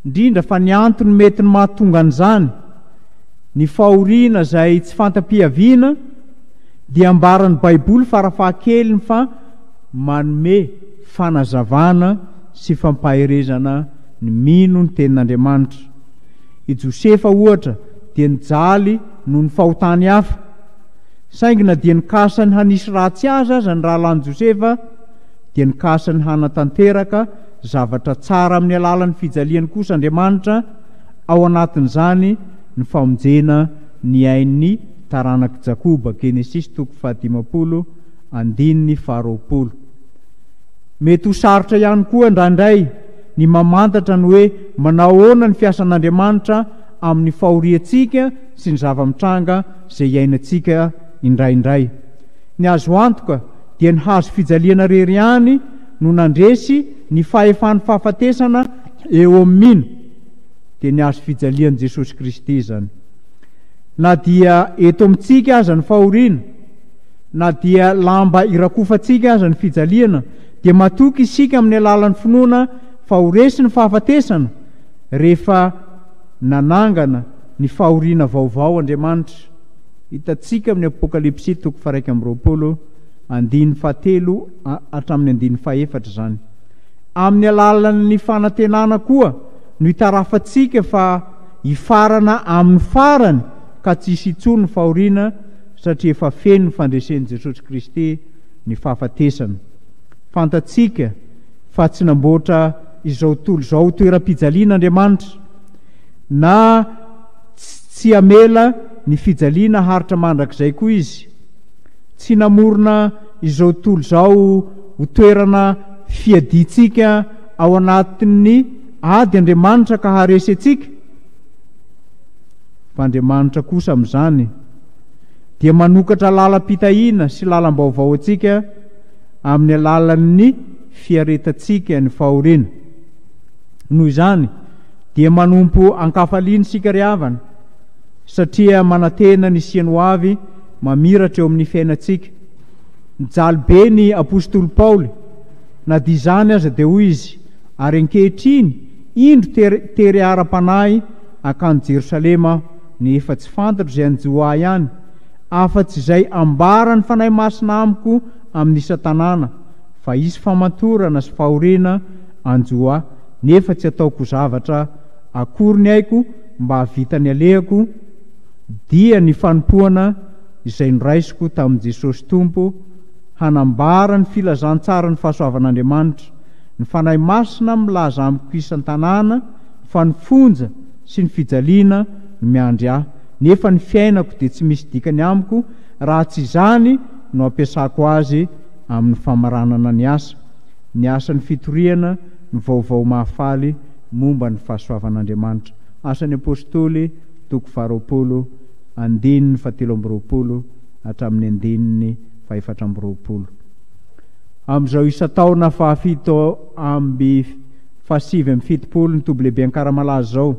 indrindra fa ny antony mety ny mahatonga an'izany ny fahoriana izay tsy fantam-piaviana, dia ambaran'ny Baiboly farafahakeliny fa manome fanazavana sy fampaherezana ny mino ny tenin'Andriamanitra. I Josefa ohatra dia nijaly noho ny fahotany hafa, saingina dia nikasany hanisy ratsy aza ny rahalan'i Josefa, dia nikasany hanatanteraka zavatra tsara amin'ny alalan'ny fijaliany kosa Andriamanitra, ao anatin'izany ny famonjena ny ain'ny taranaka Jakoba. Genesis 15:20. Mety ho sarotra ihany koa indraindray ny mamantatra ny hoe manao ahoana ny fiasan'Andriamanitra amin'ny fahoriantsika sy ny zava-mitranga izay iainantsika indraindray. Ny azo antoka dia ny hazo fijaliana rery ihany no nandresy ny fahefan'ny fahafatesana eo amin'ny mino, dia ny hazo fijalian'i Jesosy Kristy izany. Na dia eto amintsika aza ny fahoriana, na dia lamba irakofantsika aza ny fijaliana, dia matoky isika amin'ny alalan'ny finoana fa ho resy ny fahafatesana rehefa nanangana ny fahoriana vaovao Andriamanitra. Hitantsika amin'ny Apokalipsy 1:7 hatramin'ny 1:4 zany. Amin'ny alalan'ny fanantenana koa no hitarafatsika fa hifarana amin'ny farany ka tsisy intsony ny fahoriana, satria efa feno ny fandresen'i Jesosy Kristy ny fahafatesana. Fantatsika fa tsy namboatra izao tontolo izao toeram-pijalian'Andriamanitra, na tsy amela ny fijaliana haritra mandrakizay koa izy. Tsy namorona izao tontolo izao ho toerana fiaditsika ao anatin'ny ady Andriamanitra ka haresy atsika, fa Andriamanitra kosa amin'izany dia manokatra lalam-pitahiana sy lalam-baovao atsika amin'ny alalan'ny fiaretatsika ny fahoriana. Noho izany dia manompo ankafaliany sika ry havana, satria manantena ny siany ho avy mamiratra eo amin'ny fiainantsika. Nijaly be ny apôstôly Paoly, na dia izany aza dia hoy izy, ary ankehitriny indro tery ara-panahy akany Jerosalema nefa tsy fantatro izay anjo ahy ihany, afa-tsy izay ambara ny fanahy masina amiko amin'ny isa-tanàna, fa isy famantorana sy fahoriana anjo ahy, nefa tsy ataoko zavatra akory ny aiko mba havita ny alehako, dia ny fanompoana izay noraisiko tamin'i Jesosy Tompo, hanambara ny filazantsara ny fahasoavan'Andriamanitra ny fanahy masina milaza amiko isan-tanàna fa ny fonja sy ny fijaliana no miandry ahy, nefa ny fiainako dia tsy misy dikany amiko raha tsy izany no ampiasako azy amin'ny famaranana ny asa. Ny asan'ny fitoriana ny vaovao mahafaly momba ny fahasoavan'Andriamanitra. Asan'ny apôstôly toko 20 andininy 17 hatramin'ny andininy 14. Amin'izao isa-taona fahafito amby 770 ny toby lehibe an-karamalaza zao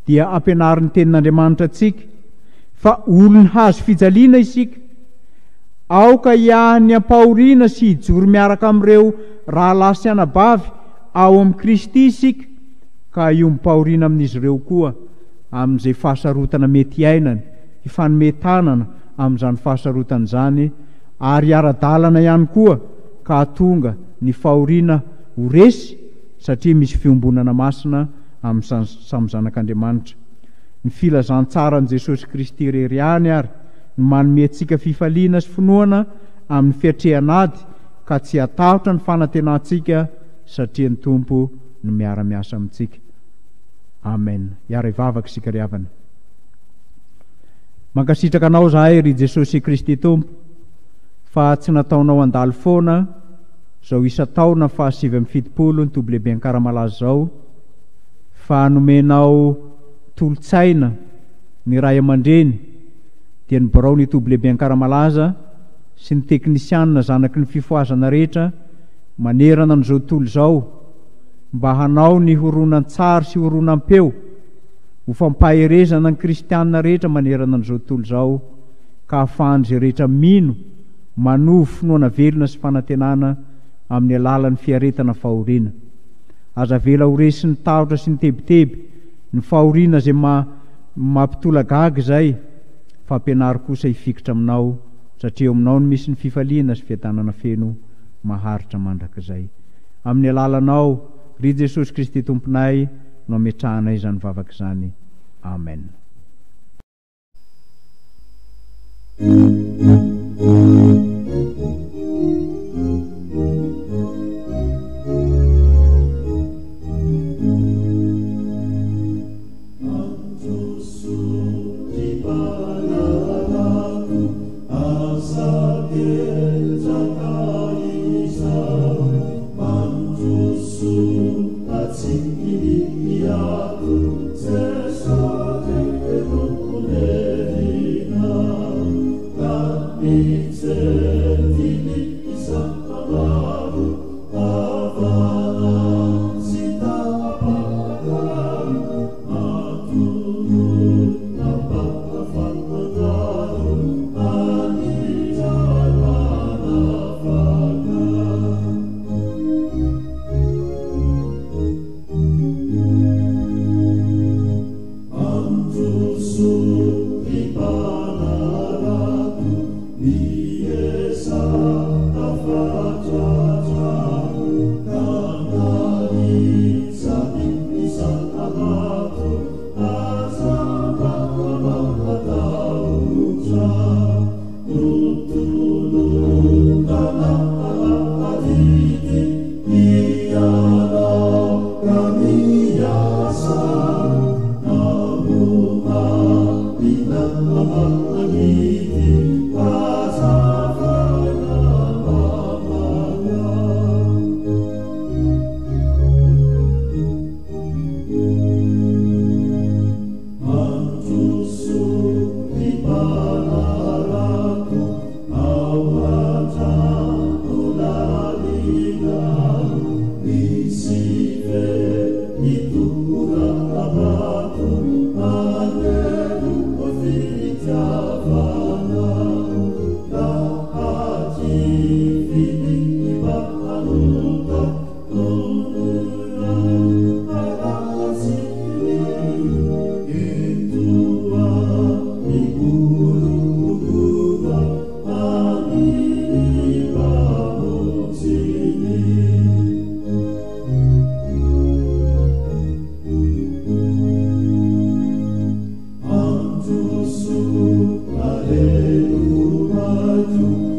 dia ampianarin'ny tenin'Andriamanitra antsika fa olony hazo fijaliana isika, aoka hiahany ampahoriana sy hijoro miaraka amin'ireo rahalahy sy anabavy ao amin'ny Kristy isika, ka io mipahoriana amin'izy ireo koa amin'izay fahasarotana mety iainany, ifanometanana amin'izany fahasarotana izany, ary ara-dalana ihany koa ka hatonga ny fahoriana ho resy satria misy fiombonana masina amin'ny samy zanak'Andriamanitra. Ny filazantsara an' Jesosy Kristy irery ihany ary ny manome antsika fifaliana sy finoana amin'ny fiatrehan'ady, ka tsy hatahotra ny fanantenantsika satria ny Tompo no miara-miasa amintsika. Amen. Iara ivavaka isika ry havana. Mankasitraka anao zahay ry Jesosy Kristy Tompo fa tsy nataonao andalo foana zao isa-taona fa 770 ny toby lehibe an-karamalaza zao, fa nomenao tolotsaina ny ray aman-dreny dia nibarao ny toby lehibe an-karamalaza sy ny teknisianina zanaky ny fifoazana rehetra manerana n'izao tontolo zao, mba hanao ny horonan-tsary sy horonan-peo ho fampaherezana ny kristianina rehetra manerana n'izao tontolo zao, ka ahafahan'izay rehetra mino manovo finoana velona sy fanantenana amin'ny alalan'ny fiaretana fahoriana. Aza vela ho resy ny tahotra sy ny tebiteby ny fahoriana zay mampitola gaga zay, fa ampianary kosa hifikitra aminao satria aminao no misy ny fifaliana sy fiadanana feno maharitra mandrakizay. Amin'ny alalanao ry Jesosy Kristy Tomponay no ametrahanay izany vavaka izany. Amen.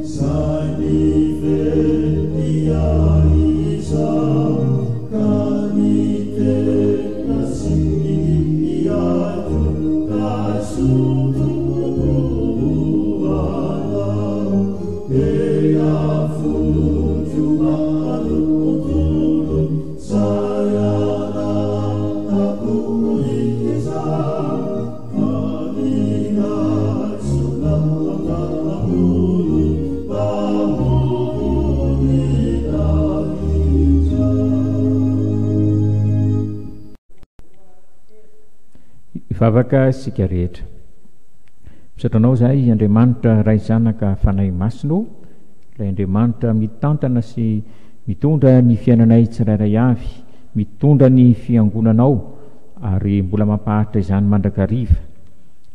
Sai mi fe, Vavaka sika rehetra. Misatranao zahay Andriamanitra ray zanaka fanahy masino, ilay Andriamanitra mitantana sy mitondra ny fiainanay tsirairay avy, mitondra ny fiangonanao ary mbola mampaharitra izany mandrakariva.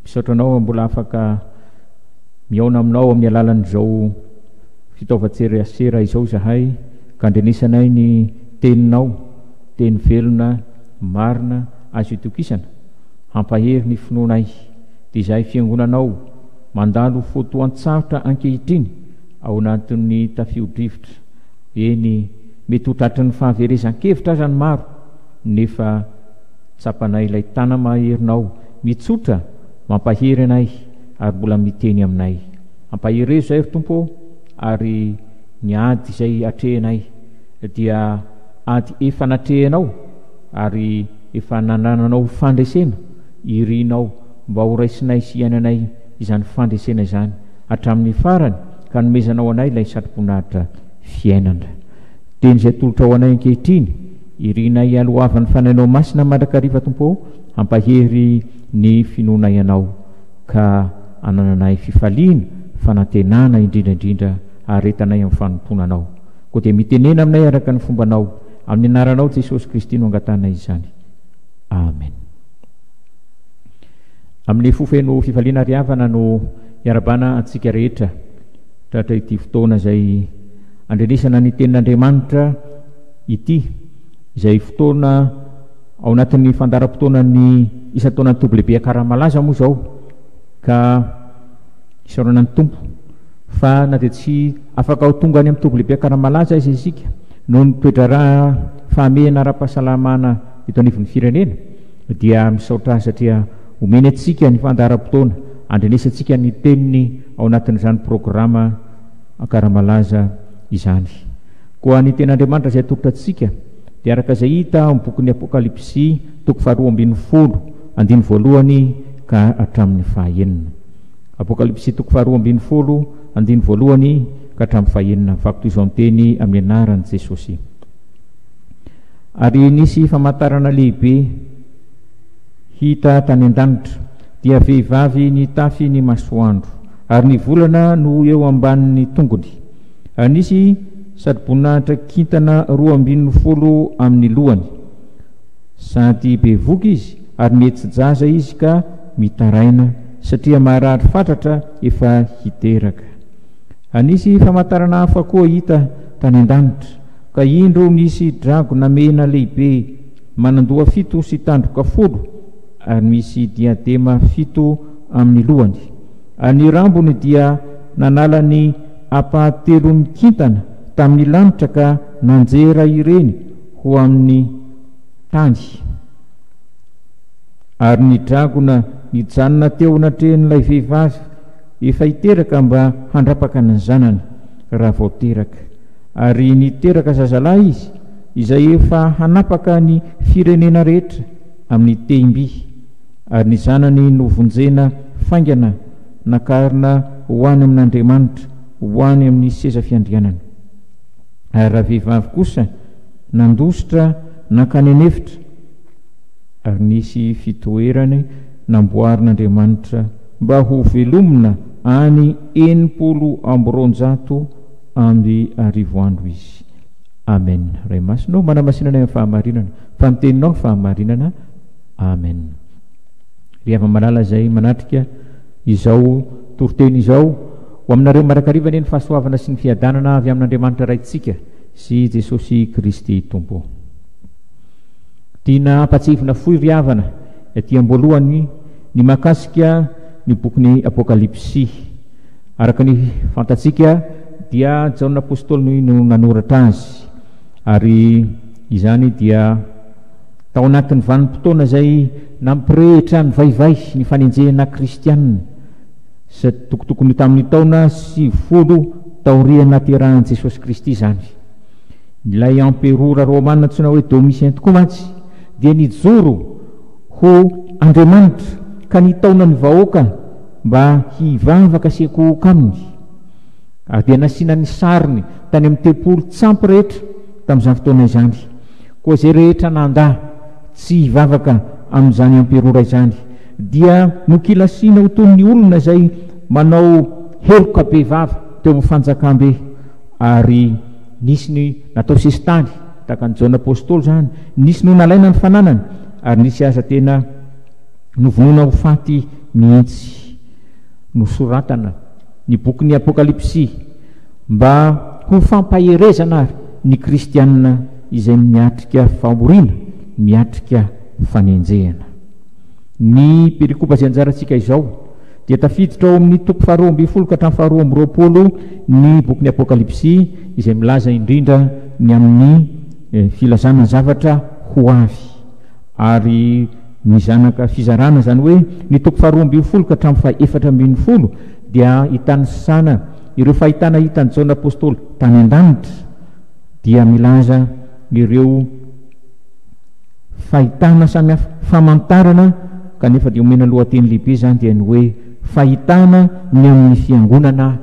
Misatranao mbola afaka miaona aminao amin'ny alalan'izao fitaovan-tserasera izao zahay, ka andrenisanay ny teninao, teny velona, marina, azo itokisana. Hampahery ny finoanay dia izay fiangonanao mandalo fotoan-tsarotra ankehitriny ao anatin'ny tafio-drivotra. Eny mety ho tratry ny fahaverezan-kevitra aza ny maro, nefa tsapanay ilay tana maherinao, mitsotra mampahery anay ary mbola miteny aminay. Hampahery ezo zay ry Tompo, ary ny ady izay atrehanay dia ady efa natrehanao ary efa nanananao fandresena irinao mba ho raisinay sy iainanay izany fandresena izany hatramin'ny farany, ka nomezanao anay ilay satroponahitra fiainana. Teny izay tolotra ao anay ankehitriny, irinay alohavan'ny fanainao masina mandrakariva Tompo, hampahery ny finoanay anao, ka anananay fifaliana, fanantenana indrindraindrindra aretanay amin'ny fanomponanao. Koa dia mitenena aminay araka ny fombanao, amin'ny anaranao Jesosy Kristy no angatanay izany. Amen. Amin'ny fofeno fifaliana riavana no iarabana antsika rehetra tratra ity fotoana izay andrenesana ny tenin'Andriamanitra ity, izay fotoana ao anatin'ny fandaram-potoana ny isan-taonan'ny toby lehibe Akaramalaza moa izao, ka isaoranan'ny Tompo fa na dia tsy afaka ho tonga any amin'ny toby lehibe Akaramalaza izy isika noho ny toetra raha fahamehana ara-pahasalamana eto anivon'ny firenena, dia misaotra satria omeny atsika ny fandaharam-potoana, andrenesantsika ny teniny ao anatin'izany programa Akaramalaza izany. Koa ny ten'Andriamanitra izay atolotra atsika dia araka izay hita amin'ny bokin'ny Apokalipsy 2:12 andiny voalohany ka hatramin'ny fahaenina. Apokalipsy 2:12 andiny voalohany ka hatramin'ny fahaenina. Vakoto izao miteny amin'ny anaran'i Jesosy. Ary nisy famantarana lehibe hita tany an-danitra, dia vehivavy ny tafy ny masoandro, ary ny volana no eo ambanin'ny tongony. Nisy sady-boninahitra kintana 12 amin'ny lohany, sady be voky izy ary mety jaza izy ka mitaraina, satria maharary fatratra efa hiteraka. Nisy famantarana hafa koa hita tany an-danitra, ka indro misy dragona mena lehibe manandoha 7 sy tandroka 10, ary misy diadema 7 amin'ny lohany. Ny rambony dia nanala ny apahatelon'ny kintana tamin'ny lanitra ka nanjera ireny ho amin'ny tany. Ary ny dragona nijanona teo anatrehan'ilay vehivavy efa hiteraka mba handrapaka ny zanany raha vao teraka. Ary niteraka zazalahy izy izay efa hanapaka ny firenena rehetra amin'ny tehimby, ary ny zanany novonjena faingana nakarina ho any amin'Andriamanitra, ho any amin'ny seza fiandrianana. Ary raha vehivavy kosa nandositra nankanenefitra, ary nisy fitoerany namboarin'Andriamanitra mba ho velomina any 700 amby arivo andro izy. Amen. Ray masino manamasinana amin'ny fahamarinana, famiteninao fahamarinana. Amen. Riava malala izay manatrika izao toroteny izao ho aminareo marakariva ny fahasoavana sy ny fiadanana avy amin'Andriamanitra raintsika sy Jesosy Kristy Tompo. Tiana ampatsivina fohy riavana ety amboalohany ny makasika ny bokin'ny Apokalipsy. Araka ny fantatsika dia Jaona apôstôly no nanoratra azy, ary izany dia tao anatin'ny vanim-potoana izay nampirehitra ny vaivay ny fanenjehana kristianina sy tokotokony tamin'ny taona 70 taoriana terahan Jesosy Kristy zany. Ilay emperora romana antsoina hoe Domitien tokoa mantsy dia nijoro ho Andriamanitra ka nitaona ny vahoaka mba hivavaka sy hikohoka aminy. Dia nasiana ny sariny tany amin'ny tempolo tsampy rehetra tamin'izany fotoana izany. Koa izay rehetra nanda tsy hivavaka amin'izany emperora izany dia nokilasiana ho toy ny olona izay manao heloka be vava teo amin'ny fanjakambe, ary nisy ny natao sesitany tahaka ny Jaona apôstôly zany, nisy no nalaina ny fananany, ary nisy aza tena novonona ho faty mihitsy. Nosoratana ny bokin'ny Apokalipsy mba ho fampaherezana ny kristianina izay miatrika famorina, miatrika fanenjehana. Ny perikopa izay anjarantsika izao dia tafiditra ao amin'ny toko 12 ka hatramin'ny 12 ny bokin'ny Apokalipsy izay milaza indrindra ny amin'ny filazana zavatra ho avy, ary ny zanaka fizarana zany hoe ny toko 12 ka hatramin'ny 14 dia hitany sana ireo fahitana hitan'ny Jaona apôstôly tany an-danitra, dia milaza ireo fahitana samihafa famantarana, kanefa dia omena lohateny lehibe zany dia ny hoe fahitana ny amin'ny fiangonana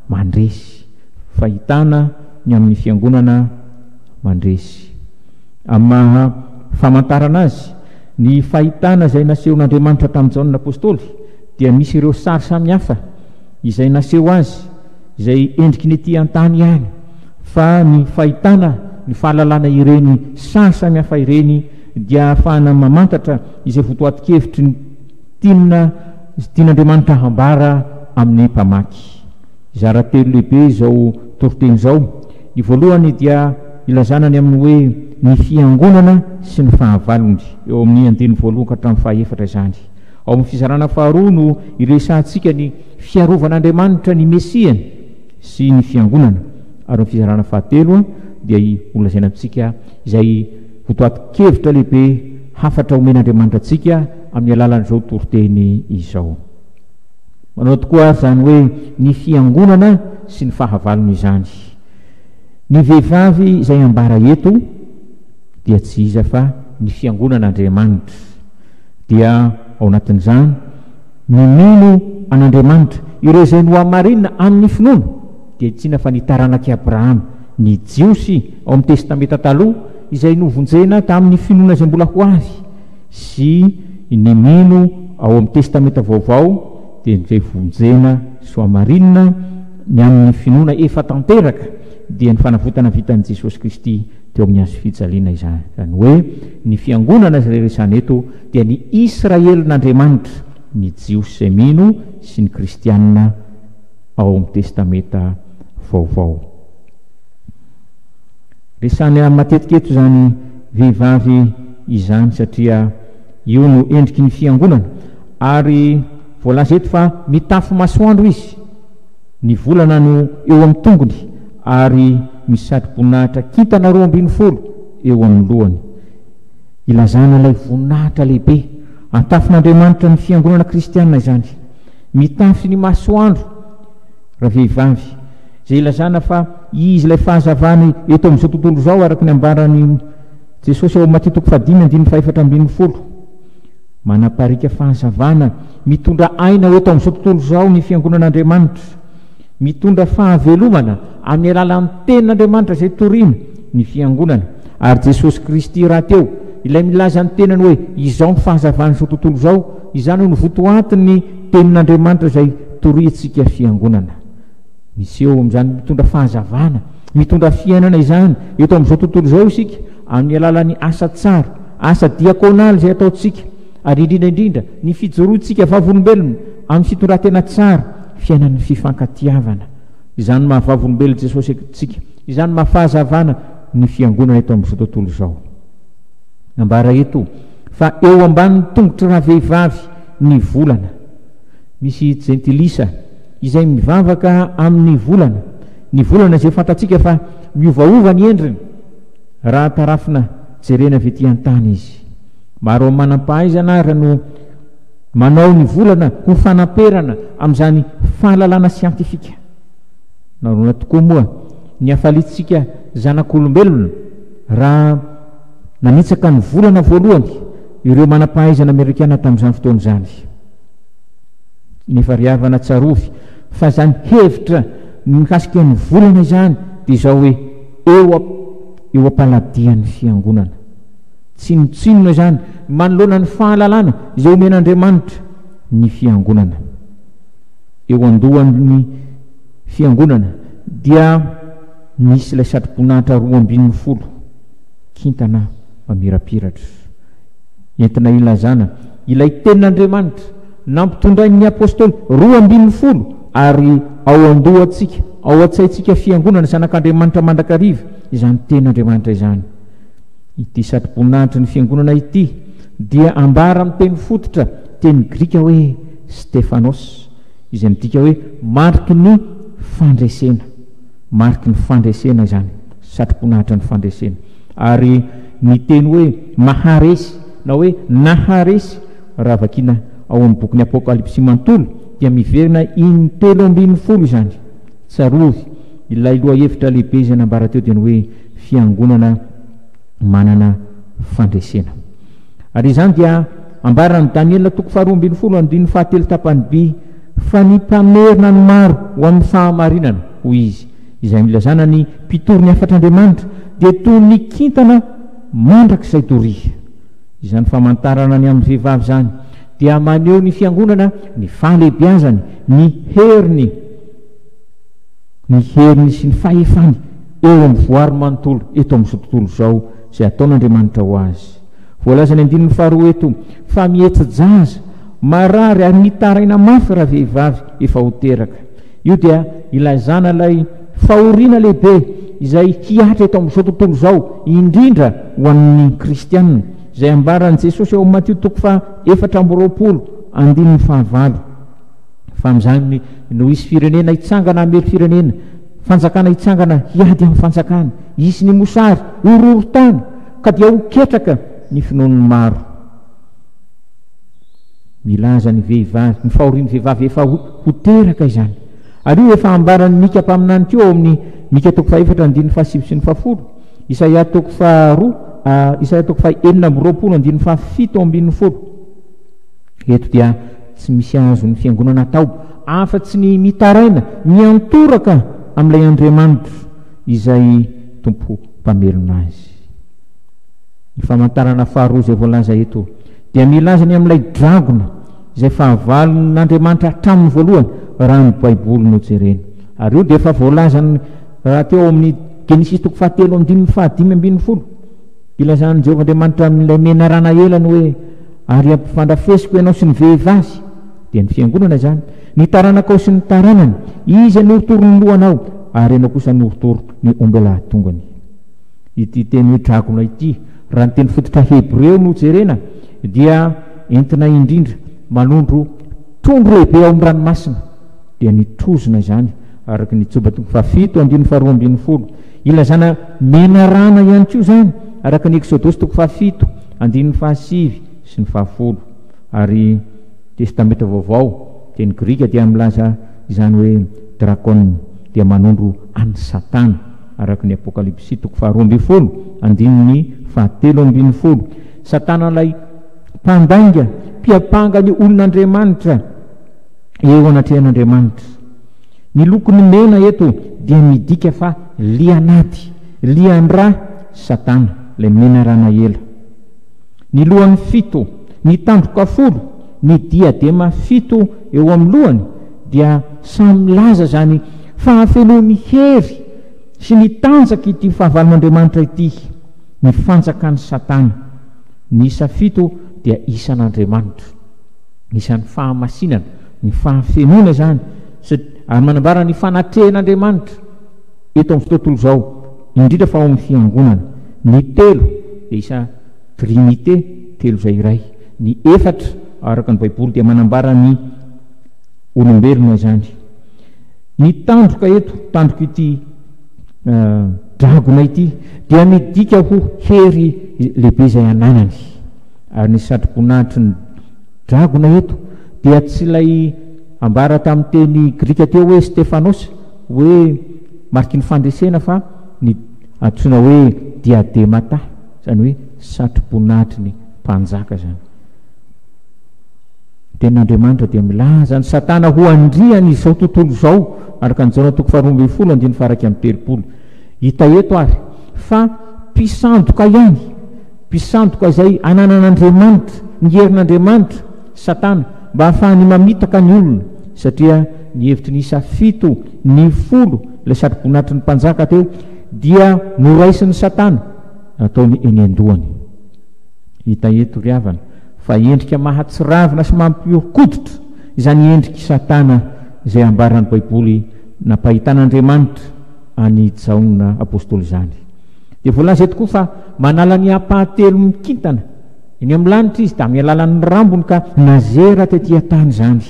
mandresy, fahitana ny amin'ny fiangonana mandresy. Amin'ny maha famantarana azy ny fahitana izay nasehon'Andriamanitra tamin'ny Jaona apôstôly dia misy ireo sary samihafa izay naseho azy izay endriky ny ety an-tany ihany, fa ny fahitana ny fahalalana ireny sary samihafa ireny dia ahafahana mamantatra izay votoatin-kevitry ny tian'Andriamanitra hambara amin'ny mpamaky. Zara telo lehibe izao toriteny izao. Ny voalohany dia ilazanany amin'ny hoe ny fiangonana sy ny fahavalony, eo amin'ny 2 ka hatramin'ny 4 zany. Ao amin'ny fizarana faharoa no iresantsika ny fiarovan'Andriamanitra ny Mesiany sy ny fiangonana, ary ny fizarana fahatelo dia olazaina amintsika izay votoatin-kevitra lehibe hafatra omen'Andriamanitra antsika amin'ny alalan'izao toriteny izao. Manao tokoa zany hoe ny fiangonana sy ny fahavalony izany. Ny vehivavy izay ambara eto dia tsy iza fa ny fiangonan'Andriamanitra, dia ao anatin'izany mino an'Andriamanitra ireo izay nohamarinina amin'ny finoana, dia tsina fa ny taranaky Abrahama, ny jiosy ao amin'ny testamenta taloha izay novonjena tamin'ny finoana izay mbola ho avy, sy ny mino ao amin'ny testamenta vaovao dia izay vonjena soamarinina ny amin'ny finoana efa tanteraka, dia ny fanavotana vitan'i Jesosy Kristy teo amin'ny azo fijaliana izany. Zany hoe ny fiangonana izay resana eto dia ny Israelin'Andriamanitra, ny jiosy izay mino sy ny kristianina ao amin'ny testamenta vaovao. Resany matetika eto zany vehivavy izany satria io no endriky ny fiangonana, ary voalaza eto fa mitafy masoandro izy, ny volana no eo amin'ny tongony, ary misy satri-boninahitra kintana 12 eo amin'ny lohany. Ilazana ilay voninahitra lehibe atafin'Andriamanitra ny fiangonana kristianina izany, mitafy ny masoandro raha vehivavy, izay ilazana fa izy ilay fahazavany eto amin'izao tontolo izao, araka ny ambarany Jesosy ao Maty toko 5:4-12, manaparika fahazavana mitondra aina eto amin'izao tontolo izao ny fiangonan'Andriamanitra, mitondra fahavelomana amin'ny alalan'ny tenin'Andriamanitra izay torina ny fiangonana. Ary Jesosy Kristy raha teo ilay milaza ny tenany hoe izao ny fahazavana izao tontolo izao, izany no votoatiny tenin'Andriamanitra izay torintsika fiangonana. Misy eo amin'izany mitondra fahazavana, mitondra fiainana izany eto amin'izao tontolo izao isika amin'ny alalan'ny asa tsara, asa diakonaly izay ataontsika, ary indrindra ny fijoroantsika vavolombelona amin'ny fitondratena tsara, fiainan'ny fifankatiavana. Izany mahavavolombelona Jesosy antsika, izany mahafahazavana ny fiangonana eto amin'izao tontolo izao. Ambara eto fa eo ambanin'ny tongotry raha vehivavy ny volana. Misy jentilisa izay mivavaka amin'ny volana, ny volana izay fantatsika fa miovaova ny endriny raha tarafina jerena avy ety an-tany izy. maro manam-pahaizana ary no manao ny volana ho fanamperana amin'izany fahalalana siantifika. Naroana tokoa moa ny afalitsika zanak'olombelona raha nanitsaka ny volana voalohany ireo manam-pahaizana amerikana tamin'izany fotoana izany. Nefa riavana tsarovy fa zany hevitra mikasika ny volana izany dia izao hoe eo am-paladian'ny fiangonana. Tsinotsinona izany manoloana ny fahalalana izay omen'Andriamanitra ny fiangonana. Eo andohan'ny fiangonana dia misy ilay satroboninahitra 12 kintana mamirapiratra. Entina ilazana ilay tenin'Andriamanitra nampitondrain'ny apôstôly 12 ary ao andohantsika ao an-tsaintsika fiangonana zanak'Andriamanitra mandrakariva izany tenin'Andriamanitra izany. Ity satroboninahitra ny fiangonana ity dia ambara amin'ny teny fototra teny grika hoe Stefanos, izay midika hoe mariky ny fandresena. Mariky ny fandresena izany, satroboninahitra ny fandresena. Ary ny teny hoe maharesy na hoe naharesy raha vakina ao amin'ny bokin'ny Apokalipsy manontolo dia miverina 7:20 izany. Tsarovy ilay lohahevitra lehibe izay nambara teo dia ny hoe fiangonana manana fandresena. Ary izany dia ambaran'ny Daniela 12:7 tapany B fa ny mpamerina ny maro ho amin'ny fahamarinana hoy izy, izay milazana ny mpitory ny afatr'Andriamanitra dia toy ny kintana mandrakizay doria. Izany famantarana ny amin'ny vehivavy zany dia maneho ny fiangonana ny fahalehibiazany, ny heriny sy ny fahefany eo amin'ny voary manontolo eto amin'izao tontolo izao izay ataon'Andriamanitra ho azy. Voalaza ny 12 eto fa mihetsa-jaza marary ary mitaraina mafy raha vehivavy efa ho teraka. Io dia ilazana ilay fahoriana lehibe izay hiatra eto amin'izao tontolo izao indrindra ho an'ny kristianina izay ambaran'i Jesosy ao Mateo 4:20 fa amin'izany no isy firenena hitsangana hamely firenena, fanjakana hitsangana hiady amin'ny fanjakana, isy ny mosary horohoro-tany ka dia ho ketraka ny finoan'ny maro. Milaza ny vehivavy, ny fahorian'ny vehivavy efa ho teraka izany. Ary io efa ambaran'ny Mika mpaminany teo amin'ny Mika 4:7-10, Isaia 4:4-7. Eto dia tsy misy azo ny fiangonana atao afa-tsy ny mitaraina, miantoraka amin'ilay Andriamanitra izay tompo mpamerina azy. Ny famantarana faharoa izay voalaza eto dia milazany amin'ilay dragona izay fahavalon'Andriamanitra hatramin'ny voalohany raha ny Baiboly no jerena. Ary io dia efa voalazany raha teo amin'ny Genesis 3:15. Ilazan'i Jehovah Andriamanitra amin'ilay menarana elany hoe ary ampifandrafesiko ianao sy ny vehivavy dia ny fiangonana izany, ny taranakao sy ny taranany, izy nohotoro ny lohanao ary ianao kosa nohotoro ny ombelahatongany. Ity teny hoe dragona ity raha ny teny fototra Hebreo no jerena dia entina indrindra manondro trondro lehibe ao amin'ny ranomasina, dia ny trozona izany araka ny Joba 7:12. Ilazana menarana ihany koa izany araka ny Exodus 7:7 sy ny 10. Ary testamenta vaovao teny grika dia milaza izany hoe drakon dia manondro any Satana araka ny Apokalipsy 12:7. Satana ilay mpandainga mpiapanga ny olon'Andriamanitra eo anatrehan'Andriamanitra. Ny lokony mena eto dia midika fa lianaty, liandra Satana, ilay menarana ela. Ny lohany 7, ny tandroka 10, ny diadema 7 eo amin'ny lohany dia samy laza zany fahafenoany hery sy ny tanjaka ity fahavalon'Andriamanitra ity, ny fanjakany Satana. Ny isa 7 dia isan'Andriamanitra, isan'ny fahamasinana, ny fahafenoana izany, ary manambara ny fanatrehan'Andriamanitra eto amin'ny tontolo izao indrindra fa ao amin'ny fiangonana. Ny 3 dia isa trinité, 3 izay iray. Ny 4 araka ny Baiboly dia manambara ny olombelona izany. Ny tandroka eto, tandroka ity dragona ity dia midika ho hery lehibe izay ananany, ary ny satroboninahitry ny dragona eto dia tsy ilay ambara tamin'ny teny grika teo hoe Stefanos hoe mariky ny fandresena fa ny antsoina hoe diademata, zany hoe satroboninahitry ny mpanjaka zany. Ten'Andriamanitra dia milaza ny Satana ho andriany izao tontolo izao araka ny jaona toko 12:30. Hita eto ary fa mpisandoka ihany, mpisandoka izay ananan'Andriamanitra, ny herin'Andriamanitra Satana mba hahafahany mamitaka ny olona, satria ny hevitry ny isa 7:10 ilay satroboninahitry ny mpanjaka teo dia noraisin'ny Satana nataony eny an-dohany. Hita eto ry havana fa endrika mahatsiravina sy mampihoditra izany endriky Satana izay ambaran'ny Baiboly nampahitan'Andriamanitra any Jaona apôstôly zany. Dia voalaza tokoa fa manala ny apahatelo mikintana eny amin'ny lanitra izy da amin'ny alalan'ny rambony ka nazera tetỳ tany zany.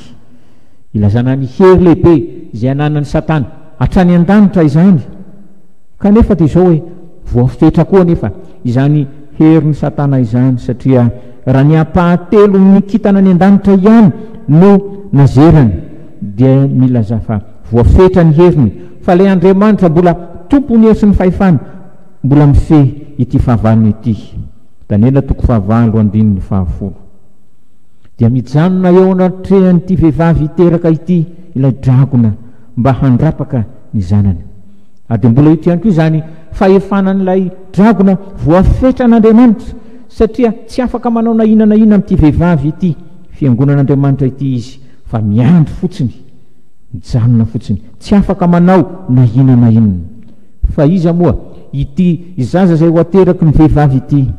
Ilazana ny hery lehibe izay ananan'ny Satana hatrany an-danitra izany, kanefa dia izao hoe voafetra koa nefa izany herin'ny Satana izany, satria raha ny apahatelo mikintana ny an-danitra ihany no nazerany dia milaza fa voafetra ny heriny, fa ilay Andriamanitra mbola tompony hery sy ny fahefany mbola mifehy ity fahavalony ity. Daniela 9:10 dia mijanona eo anatrehan'ity vehivavy iteraka ity ilay dragona mba handrapaka ny zanany. Ary mbola ito ihany koa izany fahefanan'ilay dragona voafetra n'Andriamanitra, satria tsy afaka manao na inona amin'ity vehivavy ity, fiangonan'Andriamanitra ity izy, fa miandry fotsiny, mijanona fotsiny, tsy afaka manao na inona. Fa iza moa ity zaza izay ho ateraky ny vehivavy ity?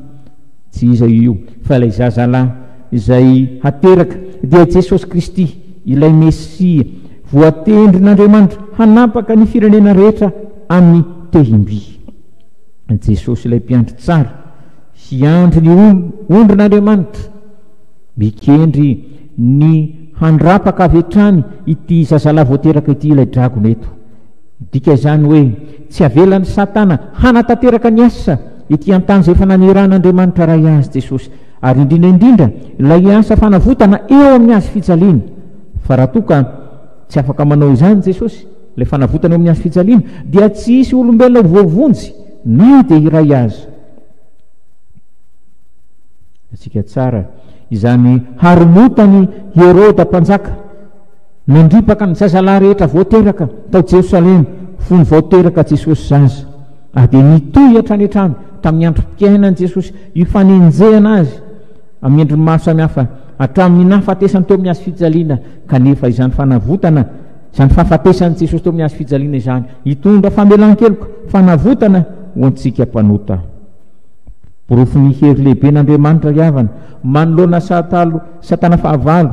Tsy iza io fa ilay zaza lahy izay hateraka dia Jesosy Kristy, ilay Mesia voatendrin'Andriamanitra hanapaka ny firenena rehetra amin'ny tehimby. Jesosy ilay mpiandry tsara, hiandry ny ondrin'Andriamanitra, mikendry ny handrapaka avy hatrany ity zazalahy voateraka ity ilay dragona eto. Dika izany hoe tsy avelan'ny Satana hanatanteraka ny asa ity an-tany izay efa naneran'Andriamanitra ray azy Jesosy, ary indrindra ilay asa fanavotana eo amin'ny azy fijaliana. Fa raha toa ka tsy afaka manao izany Jesosy, ilay fanavotana eo amin'ny azy fijaliana, dia tsy hisy olombelona voavonjy na dia iray azy. Atsika tsara izany haromontany Herôda mpanjaka nandripaka ny zazalahy rehetra voateraka tao Jerosalema, fony voateraka Jesosy zaza, ary dia nitohy hatrany hatrany tamin'ny androm-pikainan'i Jesosy ifanenjehana azy amin'ny endriny maro samihafa hatramin'ny nahafatesany teo amin'ny azy fijaliana. Kanefa izany fanavotana, izany fahafatesan'i Jesosy teo amin'ny azy fijaliana izany hitondra famelan-keloka fanavotana ho antsika mpanota. Borofo ny hery lehibe n'Andriamanitra ry havana manoloana Satana fahavalo,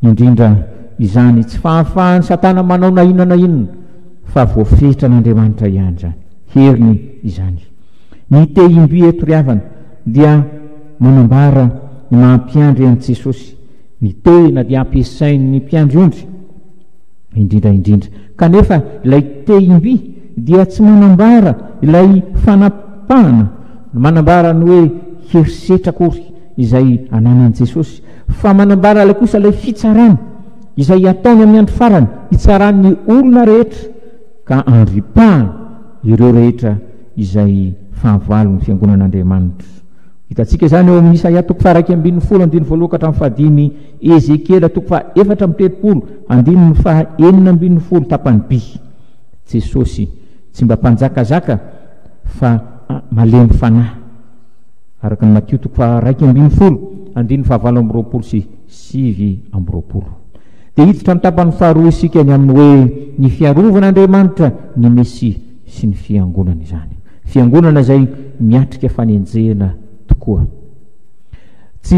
indrindra izany tsy fahafahan'ny Satana manao na inona fa voafetra n'Andriamanitra ihany zany, heriny izany. Ny tehimby eto ry havana dia manambara ny mampiandry an'i Jesosy, ny tena dia ampiasain'ny mpiandry ondry indrindra. Kanefa ilay tehimby dia tsy manambara ilay fanapahana, manambara ny hoe herisetra kory izay ananan'i Jesosy, fa manambara ilay kosa ilay fitsarana izay ataony amin'ny andro farany, hitsaran'ny olona rehetra ka andripahana ireo rehetra izay fahavalon'ny fiangonan'Andriamanitra. Hitantsika izany eo amin'ny Isaia 2:12-15, Ezekiela 4:30 tapany by. Jesosy tsy mba mpanjakazaka fa malemy fanahy, araka ny Matthieu 2:20-7:20. Dia hiditra ny tapany faharoa isika ny amin'ny hoe ny fiarovan'Andriamanitra ny Mesia sy ny fiangonana izany, fiangonana izay miatrika fanenjehana tokoa. Tsy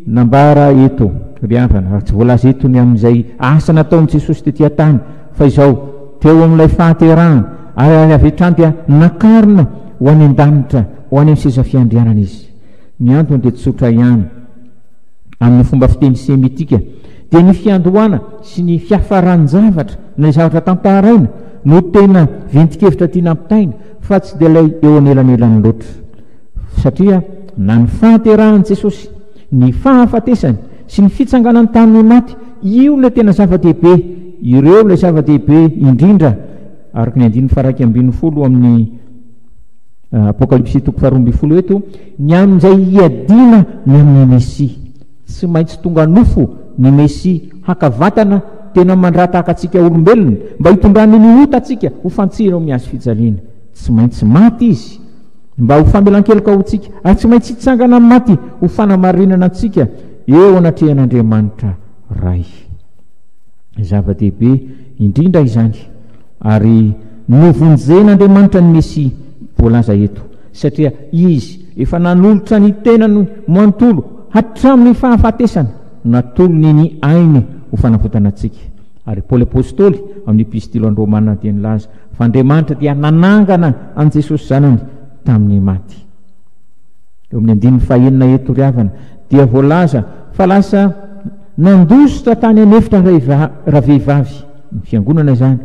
nambara eto ry havana, tsy voalaza eto ny amin'izay asa nataon'i Jesosy tetỳ tany, fa izao teo amin'ilay fahaterahana ary avy hatrany dia nakarina ho any an-danitra, ho any amin'ny seza fiandrianana izy. Ny antony dia tsotra ihany, amin'ny fomba fiteny semitika dia ny fiandohana sy ny fiafaran-javatra na zavatra tantaraina no tena ventikevitra tiana ampitaina, fa tsy dia ilay eo anelanelany loatra, satria na ny fahaterahan'i Jesosy, ny fahafatesany sy ny fitsanganany tamin'ny maty, io le tena zava-dehibe. Ireo le zava-dehibe indrindra araka ny 9:12 amin'ny Apokalipsy 2:12 eto, ny amin'izay iadina ny amin'ny Mesia. Tsy maintsy tonga nofo ny Mesia hakavatana tena mandrataka atsika olombelona mba hitondrany ny otatsika ho fantsina amin'ny azo fijaliana. Tsy maintsy maty izy mba ho famelan-keloka ho tsika, ary tsy maintsy hitsangana amin'ny maty ho fanamarinana atsika eo anatrehan'Andriamanitra ray. Zava-dehibe indrindra izany, ary novonjen'Andriamanitra ny Mesia voalaza eto, satria izy efa nanolotra ny tenany manontolo hatramin'ny fahafatesana, natolony ny ainy ho fanafotana atsika. Ary Paoly apôstôly amin'ny epistily an'ny Romana dia nilaza fa Andriamanitra dia nanangana an Jesosy zanany tamin'ny maty. Eo amin'ny 9:1 eto ry havana dia voalaza fa lasa nandositra tany anefitra ravehivavy ny fiangonana izany,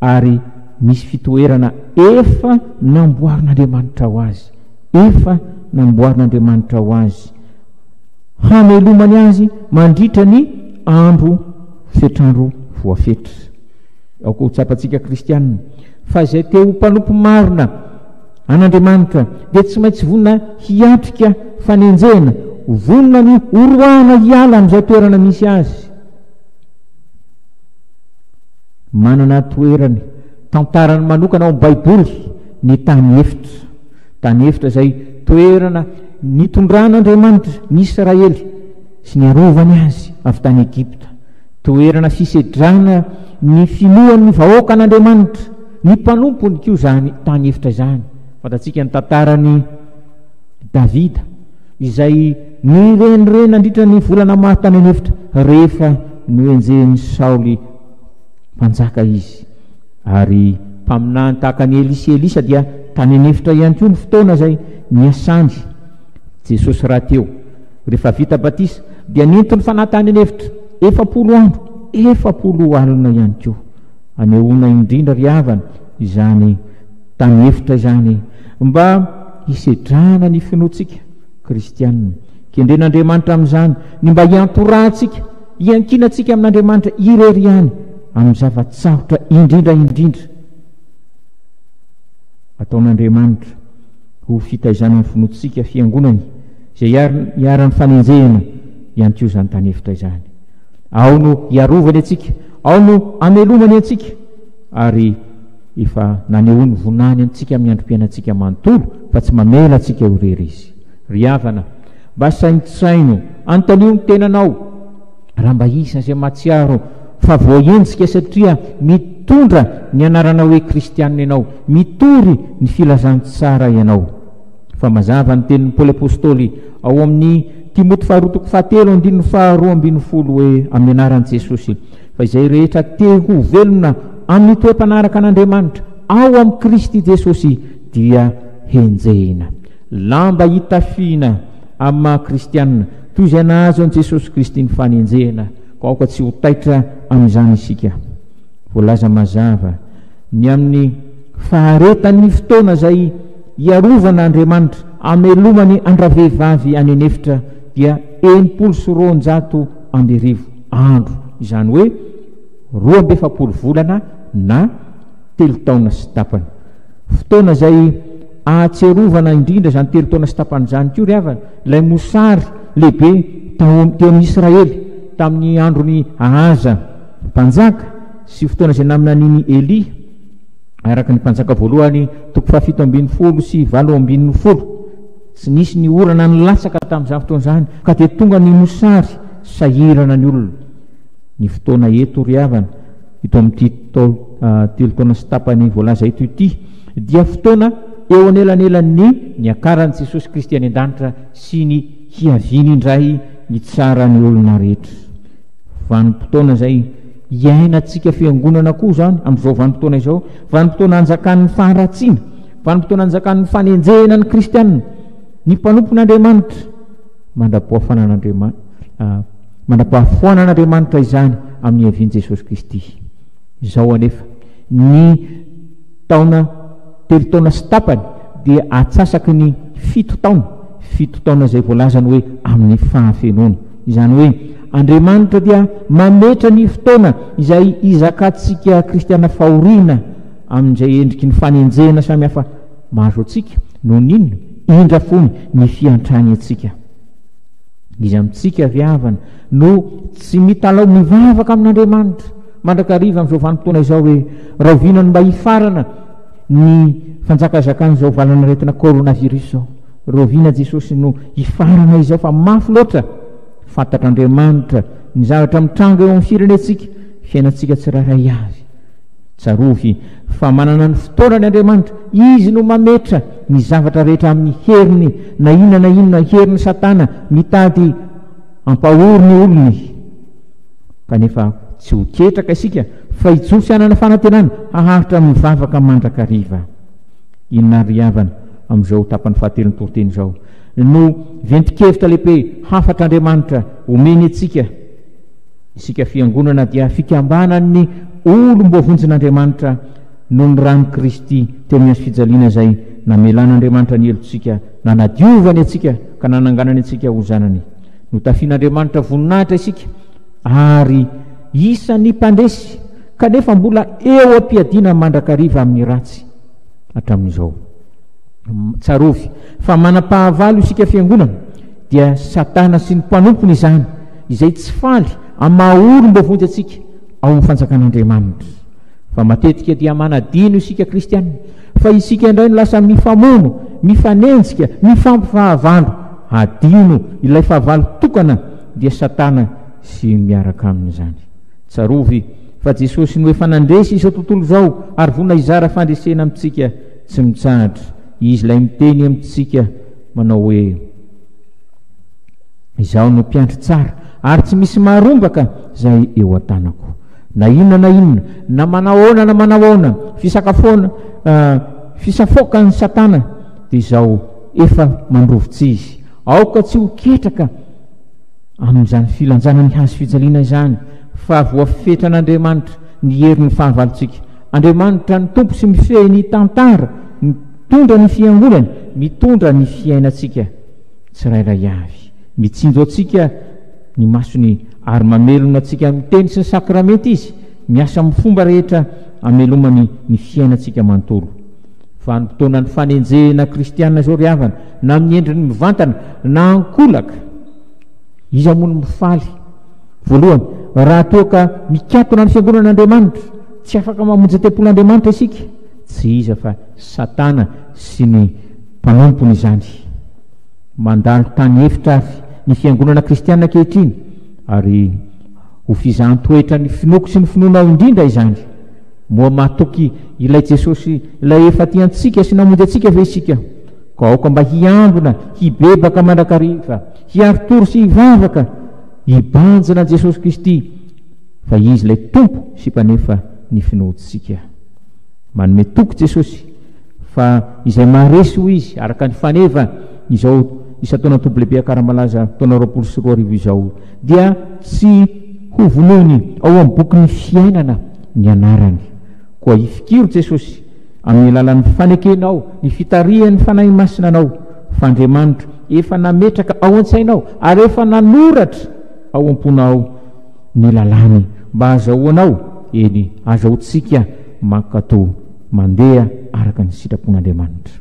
ary misy fitoerana efa namboarin'Andriamanitra ho azy, efa namboarin'Andriamanitra ho azy, hamelomany azy mandritra ny andro fetrandro voafetra. Ao koa tsapantsika kristianina fa izay te ho mpanompo marina an'Andriamanitra dia tsy maintsy vonina hiatrika fanenjena, vonina ny oroahana hiala amin'izay toerana misy azy. Manana toerany tantarany manokana ao amin'ny Baiboly ny tany efitra izay toerana nitondran'Andriamanitra ny Israely sy ny arovany azy avy tany Egipta, toerana fisedrana ny finoan'ny vahoaka an'Andriamanitra, ny mpanompony koa zany tany efitra izany. Fantatsika ny tantarany Davida izay nirenireny nandritra ny volana maro tany anefitra rehefa noenjen'ny Saoly mpanjaka izy, ary mpaminany tahaka ny Elisa dia tany anefitra ihany koa ny fotoana izay niasany Jesosy raha teo. Rehefa vita batisa dia nentiny fanahy tany anefitra 40 andro, 40 alina ihany koa. Anehoana indrindra ry havana izany tany efitra izany mba hisedrana ny finoantsika kristianina, kendren'Andriamanitra amin'izany ny mba hiantorantsika, hiankinantsika amin'Andriamanitra irery ihany amin'ny zavatsarotra indrindra ataon'Andriamanitra ho fitaizana ny finoantsika fiangonany izay hiaran'ny fanenjehana ihany koa izany tany efitra izany. Ao no hiarovany atsika, ao no amelomany atsika, ary efa nanehoany vonany antsika amin'ny androm-piainantsika manontolo fa tsy mamela atsika ho irery izy. Ry havana, mba saintsaino antonio ny tenanao raha mba isa izay mahatsiaro fa voaenjika, satria mitondra ny anarana hoe kristianina ianao, mitory ny filazantsara ianao. Fa mazava ny tenin'ny Paoly apôstôly ao amin'ny Timoty 2:7-12 hoe amin'ny anaran'i Jesosy, fa izay rehetra te ho velona amin'ny toe-panaraka an'Andriamanitra ao amin'ny Kristy Jesosy dia henjehina, lamba hitafiana amin'ny maha-kristianina toy izay nahazo an Jesosy Kristy ny fanenjehana, ka aoka tsy ho taitra amin'izany isika. Voalaza mazava ny amin'ny faharetan'ny fotoana izay hiarovana Andriamanitra amelomany andravehivavy any anefitra dia 920 andro, izany hoe 12 volana na 3 taona sy tapany. Fotoana izay ahatserovana indrindra izany 3 taona sy tapany izany koa ry havana, ilay mosary lehibe teo amin'ny Israely tamin'ny androny Ahaza mpanjaka sy fotoana izay namina niny Eli araka ny mpanjaka voalohany 7:12 sy 8:20, tsy nisy ny orana nilatsaka tamin'izany fotoana izany ka dia tonga ny mosary sahirana ny olona. Ny fotoana eto ry havana ito amin'ity 3 taona sy tapany voalaza eto ity dia fotoana eo anelanelan'ny niakaran'i Jesosy Kristy any an-danitra sy ny hiaviany indray ny tsara ny olona rehetra. Vanim-potoana izay iainantsika fiangonana koa zany amin'izao vanim-potoana izao, vanim-potoana anjakan'ny faharatsiana, vanim-potoana anjakan'ny fanenjehana ny kristianina, ny mpanompon'Andriamanitra, mandapahafoanan'Andriamanitra izany amin'ny avian'i Jesosy Kristy. Izao anefa ny taona 3 taona sy tapany dia atsasaky ny 7 fito taona izay voalazany hoe amin'ny fahafenoana. Izany hoe Andriamanitra dia mametra ny fotoana izay izakatsika kristiana fahoriana amin'izay endriky ny fanenjehana samihafa mahazo atsika no ninona indra fony ny fiantrany atsika. Izy amintsika viavana no tsy mitalao mivavaka amin'Andriamanitra mandrakariva amin'izao vanim-potoana izao hoe rahovinany mba hifarana ny fanjakazakany izao valanaretina coronavirus zao. Rahovina Jesosy no hifarana izao fa mafy loatra. Fantatr'Andriamanitra ny zavatra mitranga eo amin'ny firenetsika, fiainantsika tsirairay avy. Tsarovy fa manana ny fotoana ny Andriamanitra, izy no mametra ny zavatra rehetra amin'ny heriny na inona heriny Satana mitady ampahory ny olony. Kanefa tsy ho ketraka isika fa hijofy anana fanantenana haharitra mivavaka mandrakariva. Inona ry havana amin'izao tapany fahatelo ny toriteny izao no ventikevitra lehibe hafatr'Andriamanitra omeny atsika. Isika fiangonana dia fikambanan'ny olom-bo vonjin'Andriamanitra no ny rano Kristy teo amin'ny fijaliana izay namelan'Andriamanitra ny helotsika, nanadiovany atsika ka nananganany atsika ho zanany. No tafian'Andriamanitra voninahitra isika ary isan'ny mpandesy kanefa mbola eo ampiadiana mandrakariva amin'ny ratsy hatramin'izao. Tsarovy fa manam-pahavalo isika fiangonana dia Satana sy ny mpanompony izany izay tsy faly amaolom-bo vonjy atsika ao amin'ny fanjakan'Andriamanitra. Fa matetika dia manadino isika kristianina fa isika indray no lasa mifamono, mifanenjika, mifampifahavalo. Adino ilay fahavalo tokana dia Satana sy miaraka amin'izany. Tsarovy fa Jesosy no efa nandresy izao tontolo izao ary vonina izara fandresena amintsika tsy mitsahatra. Izy lay miteny amintsika manao hoe izaho no mpiandry tsara ary tsy misy maharombaka zay eo an-tanako. Na inona na manahoana na manahoana fisafoka ny Satana dia izaho efa mandrovitsy izy. Aoka tsy ho ketraka amin'izany filanjana ny hazo fijaliana izany fa voafetran'Andriamanitra ny herin'ny fahavalontsika. Andriamanitra ny tompo sy mifehy ny tantara, mitondra ny fiangonany, mitondra ny fiainantsika tsirairay avy, mitsinjo atsika ny masony ary mamelona atsika miteny sy ny sakramenty. Izy miasa amin'ny fomba rehetra amelomany ny fiainantsika manontolo. Fa ny fotoana ny fanenjehana kristianina zao ry havana na amin'ny endriny mivantana na ankolaka, izy amony mifaly. Voalohany, raha toaka mikatona ny fiangonan'Andriamanitra, tsy afaka mamonjy tempolan'Andriamanitra isika, tsy iza fa Satana sy ny mpanompony izany mandalo tany hevitra avy ny fiangonana kristianina ankehitriny ary ho fizaham-toetra ny finoko sy ny finoana ao indrindra izany. Moa mahatoky ilay Jesosy ilay efa tiantsika sy namonjy atsika ve isika, ka aoka mba hiambina, hibebaka mandrakariva, hiaritory sy hivavaka, hibanjina Jesosy Kristy fa izy ilay tompo sy mpanefa ny finoantsika. Manome toky Jesosy fa izay maharesy ho izy araka ny faneva izao isa-taona tompo lehibe akaramalaza taona 24 izao dia tsy ho vonony ao amin'ny boky fiainana ny anarany. Koa ifikiro Jesosy amin'ny alalan'ny fanekenao, ny fitarihan'ny fanahy masinanao fa Andriamanitra efa nametraka ao an-tsainao ary efa nanoratra ao am-ponao ny lalàny mba azahoanao, eny azahoantsika mankatò mandeha araka ny sitrapon'Andriamanitra.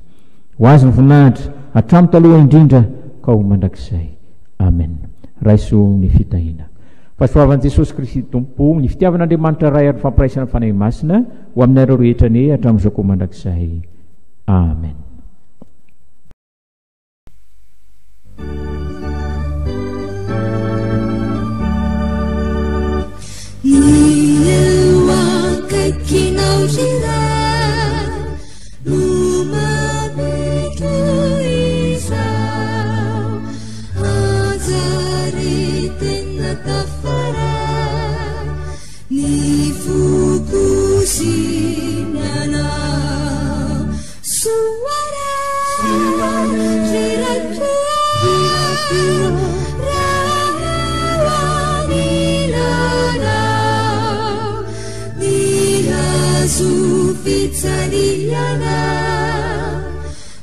Ho azy ny voninahitra hatramin'ny taloha indrindra ka ho mandrakizay. Amen. Raiso ny fitahina. Fahasoavan'i Jesosy Kristy Tompo, ny fitiavan'Andriamanitra ray ary fampiraisana fanahy masina ho aminareo rehetra ne hatramin'izao koa mandrakizay. Amen.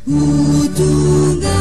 Utunga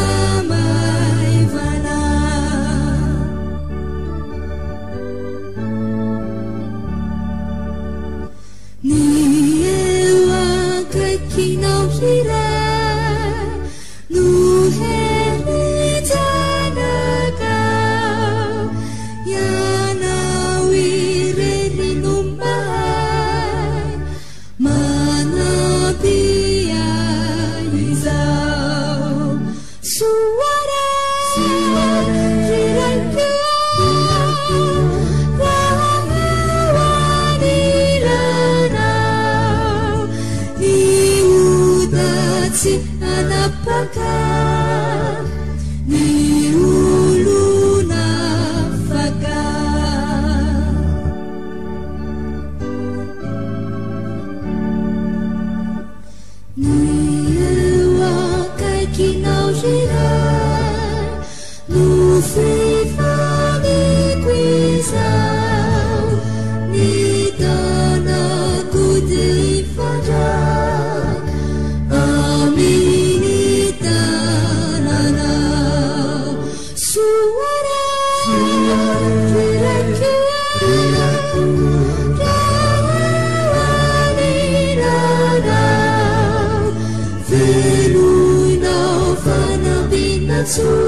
So